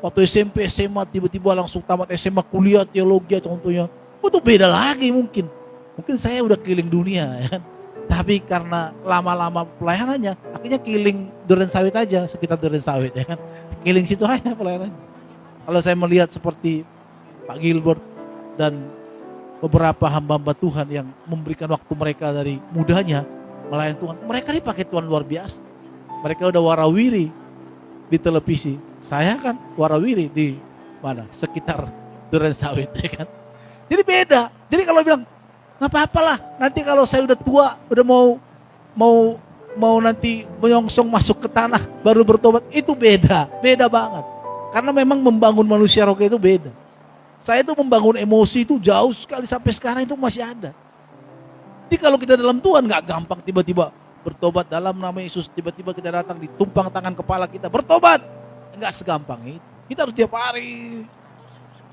Waktu SMP, SMA tiba-tiba langsung tamat SMA kuliah teologi contohnya. Itu beda lagi mungkin. Mungkin saya udah keliling dunia ya kan. Tapi karena lama-lama pelayanannya akhirnya keliling Duren Sawit aja, sekitar Duren Sawit ya kan. Keliling situ aja pelayanannya. Kalau saya melihat seperti Pak Gilbert dan beberapa hamba-hamba Tuhan yang memberikan waktu mereka dari mudanya melayani Tuhan, mereka dipakai Tuhan luar biasa. Mereka udah warawiri di televisi. Saya kan warawiri di mana? Sekitar Duren Sawit ya kan. Jadi beda. Jadi kalau bilang nggak apa-apalah, nanti kalau saya udah tua, udah mau nanti menyongsong masuk ke tanah baru bertobat, itu beda banget. Karena memang membangun manusia rohani itu beda. Saya itu membangun emosi itu jauh sekali sampai sekarang itu masih ada. Jadi kalau kita dalam Tuhan nggak gampang tiba-tiba bertobat dalam nama Yesus, tiba-tiba kita datang ditumpang tangan kepala kita bertobat, nggak segampang itu. Kita harus tiap hari.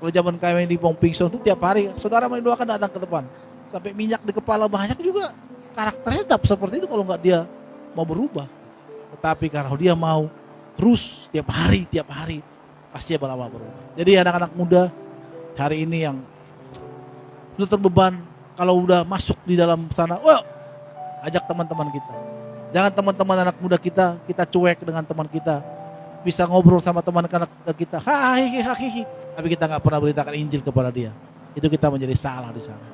Kalau zaman kami di Om Pingson itu tiap hari, saudara mendoakan datang ke depan, sampai minyak di kepala banyak juga karakternya tetap seperti itu kalau nggak dia mau berubah. Tetapi kalau dia mau terus tiap hari pasti lama berubah. Jadi anak-anak muda hari ini yang sudah terbeban, kalau udah masuk di dalam sana, ajak teman-teman kita. Jangan teman-teman anak muda kita cuek dengan teman kita. Bisa ngobrol sama teman anak kita, hahihi, tapi kita nggak pernah beritakan Injil kepada dia. Itu kita menjadi salah di sana.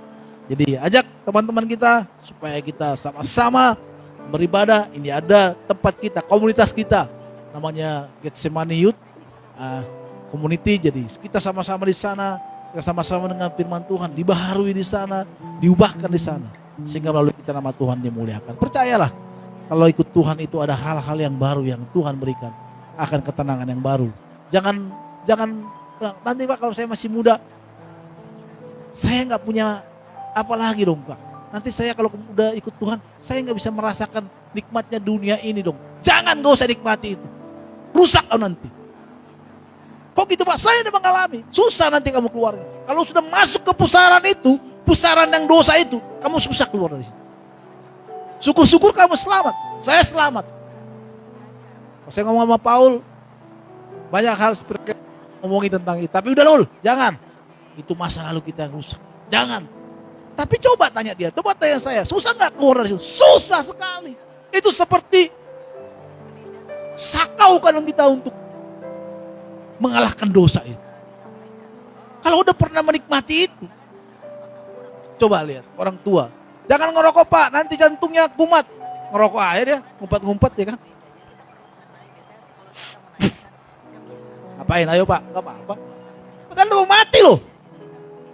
Jadi ajak teman-teman kita supaya kita sama-sama beribadah. Ini ada tempat kita, komunitas kita, namanya Getsemani Youth Community. Jadi kita sama-sama di sana, kita sama-sama dengan firman Tuhan, dibaharui di sana, diubahkan di sana, sehingga melalui kita nama Tuhan dimuliakan. Percayalah, kalau ikut Tuhan itu ada hal-hal yang baru yang Tuhan berikan, akan ketenangan yang baru. Jangan nanti Pak kalau saya masih muda, saya nggak punya apa lagi dong Pak. Nanti saya kalau udah ikut Tuhan, saya nggak bisa merasakan nikmatnya dunia ini dong. Jangan, nggak usah nikmati itu, rusak nanti. Kok gitu Pak? Saya udah mengalami. Susah nanti kamu keluar. Kalau sudah masuk ke pusaran itu, pusaran yang dosa itu, kamu susah keluar dari situ. Syukur-syukur kamu selamat. Saya selamat. Kalau saya ngomong sama Paul, banyak hal seperti ngomongin tentang itu. Tapi udah Lul, jangan. Itu masa lalu kita yang rusak. Jangan. Tapi coba tanya dia, coba tanya saya. Susah nggak keluar dari situ? Susah sekali. Itu seperti sakaukan kita untuk mengalahkan dosa itu. Kalau udah pernah menikmati itu, coba lihat orang tua. Jangan ngerokok Pak, nanti jantungnya kumat. Ngerokok aja dia, ngumpet-ngumpet ya kan. Ngapain? Ayo Pak, nggak apa-apa. Padahal lu mau mati loh.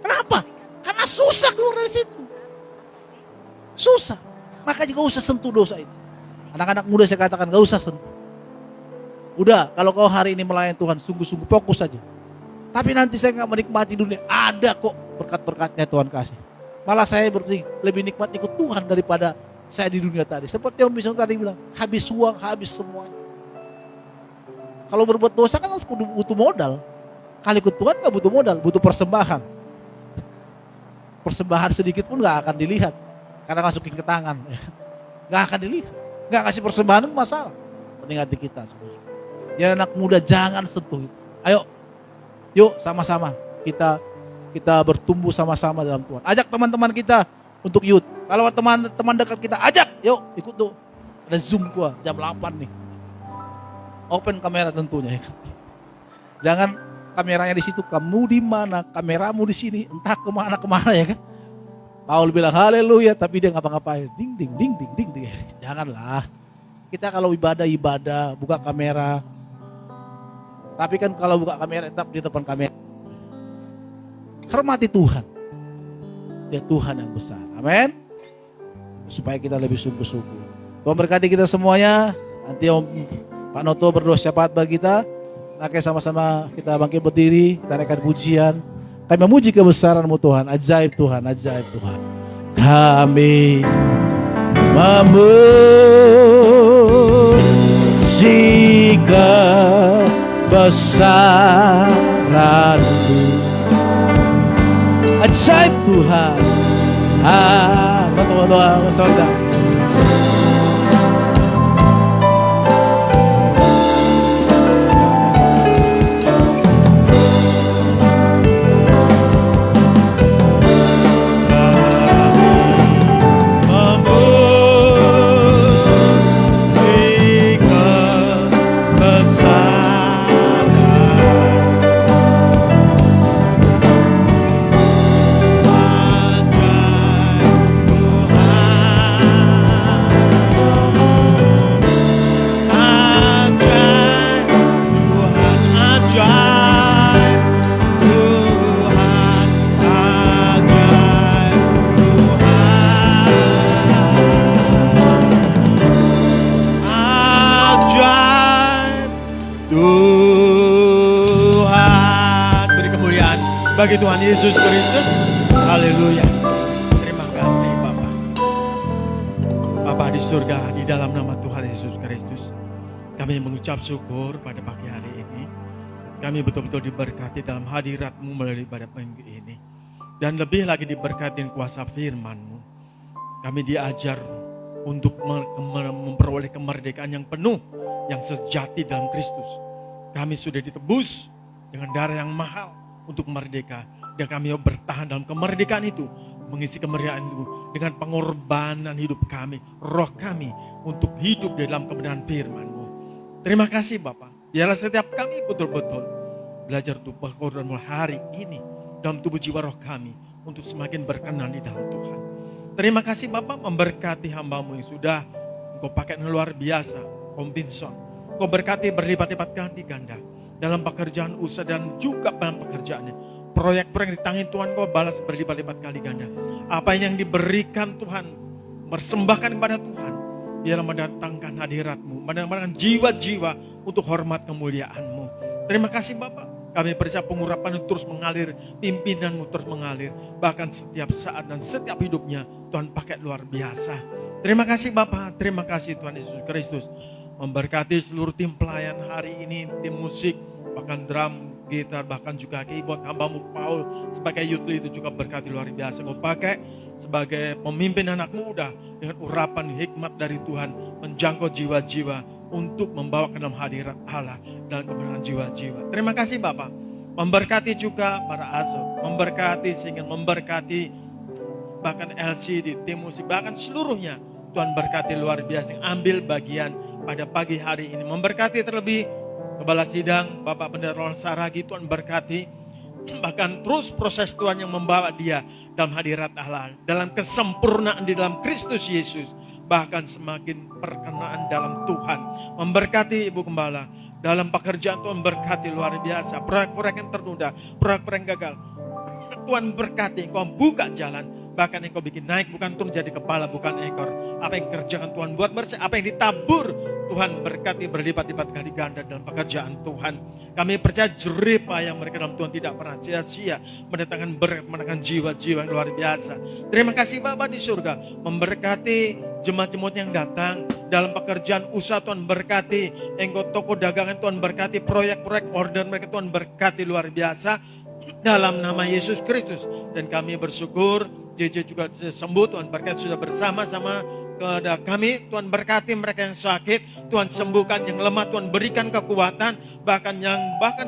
Kenapa? Karena susah keluar dari situ. Susah. Makanya gak usah sentuh dosa itu. Anak-anak muda saya katakan gak usah sentuh. Udah, kalau kau hari ini melayani Tuhan, sungguh-sungguh fokus saja. Tapi nanti saya nggak menikmati dunia. Ada kok berkat-berkatnya Tuhan kasih. Malah saya lebih nikmat ikut Tuhan daripada saya di dunia tadi. Seperti Om Bisno tadi bilang, habis uang, habis semuanya. Kalau berbuat dosa kan harus butuh modal. Kalau ikut Tuhan gak butuh modal, butuh persembahan. Persembahan sedikit pun gak akan dilihat. Karena masukin ke tangan. Gak akan dilihat. Gak kasih persembahan itu masalah. Penting hati kita. Ya anak muda jangan sentuh itu. Ayo, yuk sama-sama kita bertumbuh sama-sama dalam Tuhan. Ajak teman-teman kita untuk youth. Kalau teman-teman dekat kita, ajak, yuk ikut tuh. Ada Zoom gua jam 8 nih. Open kamera tentunya. Jangan kameranya di situ, kamu di mana, kameramu di sini, entah kemana ya kan. Paul bilang haleluya, tapi dia ngapa-ngapain. Ding ding ding ding ding ding. Janganlah. Kita kalau ibadah buka kamera. Tapi kan kalau buka kamera tetap di depan kamera. Hormati Tuhan. Dia Tuhan yang besar. Amin. Supaya kita lebih sungguh-sungguh. Tuhan berkati kita semuanya. Nanti Om Pak Noto berdoa syafaat bagi kita. Oke, sama-sama kita bangkit berdiri. Kita naikkan pujian. Kami memuji kebesaran-Mu Tuhan. Ajaib Tuhan, ajaib Tuhan. Kami memuji kebesaran-Mu. Ajaib Tuhan. Doa saudara. Bagi Tuhan Yesus Kristus. Haleluya. Terima kasih Bapak. Bapak di surga, di dalam nama Tuhan Yesus Kristus, kami mengucap syukur pada pagi hari ini. Kami betul-betul diberkati dalam hadirat-Mu melalui ibadah minggu ini. Dan lebih lagi diberkati kuasa firman-Mu. Kami diajar untuk memperoleh kemerdekaan yang penuh, yang sejati dalam Kristus. Kami sudah ditebus dengan darah yang mahal untuk merdeka, dan kami bertahan dalam kemerdekaan itu, mengisi kemerdekaan itu dengan pengorbanan hidup kami, roh kami untuk hidup di dalam kebenaran firman-Mu. Terima kasih Bapak. Biarlah setiap kami betul-betul belajar untuk berkorban hari ini dalam tubuh jiwa roh kami untuk semakin berkenan di dalam Tuhan. Terima kasih Bapak memberkati hamba-Mu yang sudah Engkau pakai luar biasa, Om Binson. Engkau berkati berlipat-lipat ganti ganda dalam pekerjaan usaha dan juga dalam pekerjaannya. Proyek-proyek di tangan Tuhan Kau balas berlipat-lipat kali ganda. Apa yang diberikan Tuhan, persembahkan kepada Tuhan, biarlah mendatangkan hadirat-Mu, mendatangkan jiwa-jiwa untuk hormat kemuliaan-Mu. Terima kasih Bapak. Kami percaya pengurapan terus mengalir, pimpinan-Mu terus mengalir. Bahkan setiap saat dan setiap hidupnya Tuhan pakai luar biasa. Terima kasih Bapak, terima kasih Tuhan Yesus Kristus. Memberkati seluruh tim pelayan hari ini, tim musik, bahkan drum, gitar, bahkan juga keyboard. Hamba-Mu Paul sebagai youth leader juga berkati luar biasa. Kau pakai sebagai pemimpin anak muda dengan urapan hikmat dari Tuhan, menjangkau jiwa-jiwa untuk membawa ke dalam hadirat Allah dan kemenangan jiwa-jiwa. Terima kasih Bapak. Memberkati juga para azot, memberkati sehingga memberkati bahkan LCD, tim musik, bahkan seluruhnya. Tuhan berkati luar biasa yang ambil bagian pada pagi hari ini. Memberkati terlebih Kepala Sidang Bapak Pendeta Ron Saragi, Tuhan berkati. Bahkan terus proses Tuhan yang membawa dia dalam hadirat Allah, dalam kesempurnaan di dalam Kristus Yesus. Bahkan semakin perkenaan dalam Tuhan. Memberkati Ibu Gembala dalam pekerjaan. Tuhan berkati luar biasa. Proyek-proyek yang tertunda, proyek-proyek yang gagal, Tuhan berkati, Engkau buka jalan Bahkan Engkau bikin naik bukan turun, jadi kepala bukan ekor. Apa yang kerjakan Tuhan buat bersih, apa yang ditabur Tuhan berkati berlipat-lipat kali ganda dalam pekerjaan Tuhan. Kami percaya jerih payah mereka dalam Tuhan tidak pernah sia-sia, mendatangkan berkat, mendatangkan jiwa-jiwa yang luar biasa. Terima kasih Bapa di surga, memberkati jemaat-jemaat yang datang dalam pekerjaan usaha. Tuhan berkati Engkau, toko dagangan Tuhan berkati, proyek-proyek order mereka Tuhan berkati luar biasa dalam nama Yesus Kristus. Dan kami bersyukur JJ juga sembuh, Tuhan berkati sudah bersama-sama kepada kami. Tuhan berkati mereka yang sakit, Tuhan sembuhkan yang lemah, Tuhan berikan kekuatan, bahkan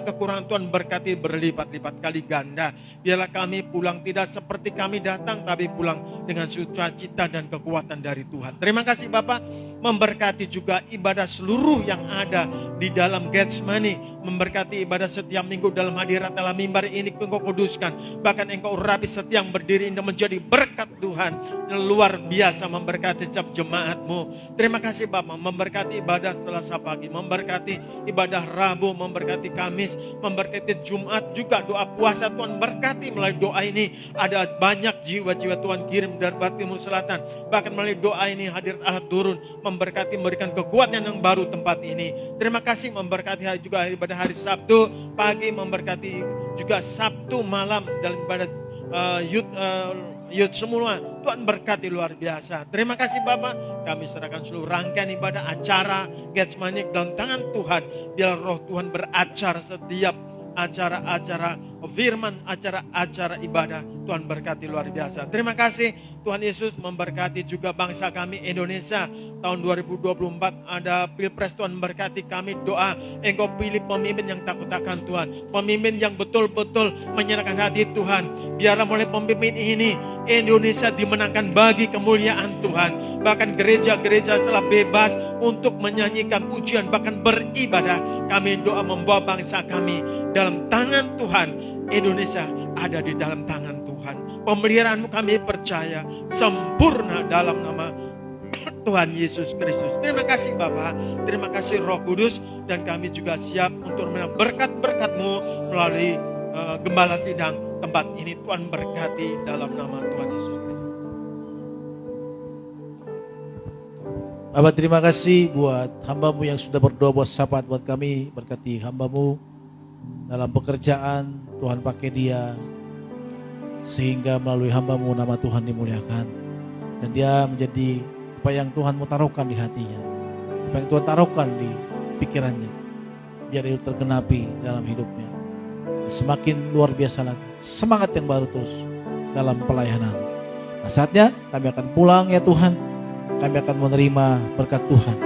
kekurangan Tuhan berkati berlipat-lipat kali ganda. Biarlah kami pulang tidak seperti kami datang, tapi pulang dengan sukacita dan kekuatan dari Tuhan. Terima kasih Bapak, memberkati juga ibadah seluruh yang ada di dalam Getsemani, memberkati ibadah setiap minggu dalam hadirat dalam mimbar ini Engkau kuduskan, bahkan Engkau urapi setiap yang berdiri ini menjadi berkat Tuhan yang luar biasa, memberkati setiap jemaat-Mu. Terima kasih Bapak, memberkati ibadah Selasa pagi, memberkati ibadah Rabu, memberkati Kamis, memberkati Jumat juga doa puasa. Tuhan berkati melalui doa ini ada banyak jiwa-jiwa Tuhan kirim dari Barat Timur Selatan, bahkan melalui doa ini hadirat Allah turun, memberkati, memberikan kekuatan yang baru tempat ini. Terima kasih, memberkati juga ibadah hari Sabtu pagi, memberkati juga Sabtu malam dalam ibadah youth semua. Tuhan berkati luar biasa. Terima kasih Bapak, kami serahkan seluruh rangkaian ibadah acara Getsemani dalam tangan Tuhan. Biar roh Tuhan beracar setiap acara-acara firman, acara-acara ibadah. Tuhan berkati luar biasa. Terima kasih Tuhan Yesus, memberkati juga bangsa kami Indonesia. Tahun 2024 ada Pilpres, Tuhan berkati kami, doa Engkau pilih pemimpin yang takut akan Tuhan, pemimpin yang betul-betul menyerahkan hati Tuhan. Biarlah mulai pemimpin ini Indonesia dimenangkan bagi kemuliaan Tuhan. Bahkan gereja-gereja telah bebas untuk menyanyikan pujian, bahkan beribadah. Kami doa membawa bangsa kami dalam tangan Tuhan. Indonesia ada di dalam tangan Tuhan. Pemeliharaan-Mu kami percaya sempurna dalam nama Tuhan Yesus Kristus. Terima kasih Bapa, terima kasih Roh Kudus, dan kami juga siap untuk menerima berkat-berkat-Mu melalui gembala sidang tempat ini. Tuhan berkati dalam nama Tuhan Yesus Kristus. Bapak terima kasih buat hamba-Mu yang sudah berdoa buat sahabat buat kami. Berkati hamba-Mu dalam pekerjaan, Tuhan pakai dia sehingga melalui hamba-Mu nama Tuhan dimuliakan, dan dia menjadi apa yang Tuhan mau taruhkan di hatinya, apa yang Tuhan taruhkan di pikirannya, biar itu tergenapi dalam hidupnya. Semakin luar biasa lagi, semangat yang baru terus dalam pelayanan. Nah, saatnya kami akan pulang ya Tuhan, kami akan menerima berkat Tuhan.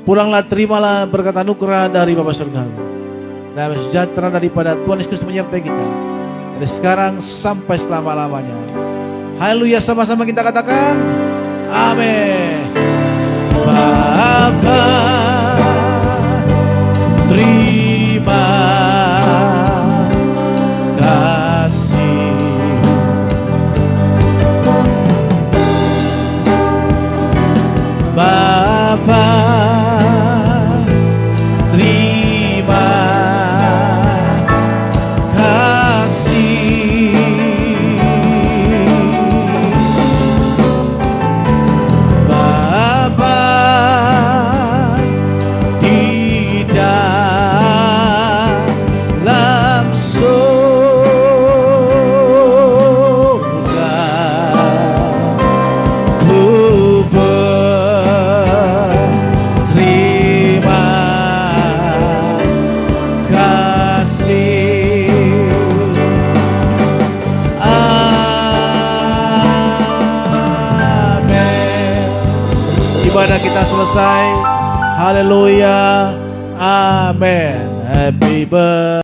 Pulanglah, terimalah berkat anugerah dari Bapa Surgawi, damai sejahtera daripada Tuhan Yesus menyertai kita dari sekarang sampai selama-lamanya. Haleluya, sama-sama kita katakan amin. Bapa, terima kasih. Bapa, terima kasih. Bapa di dalam surga, ku berterima kasih. Amin. Ibadah kita selesai. Haleluya. Amin. Happy birthday.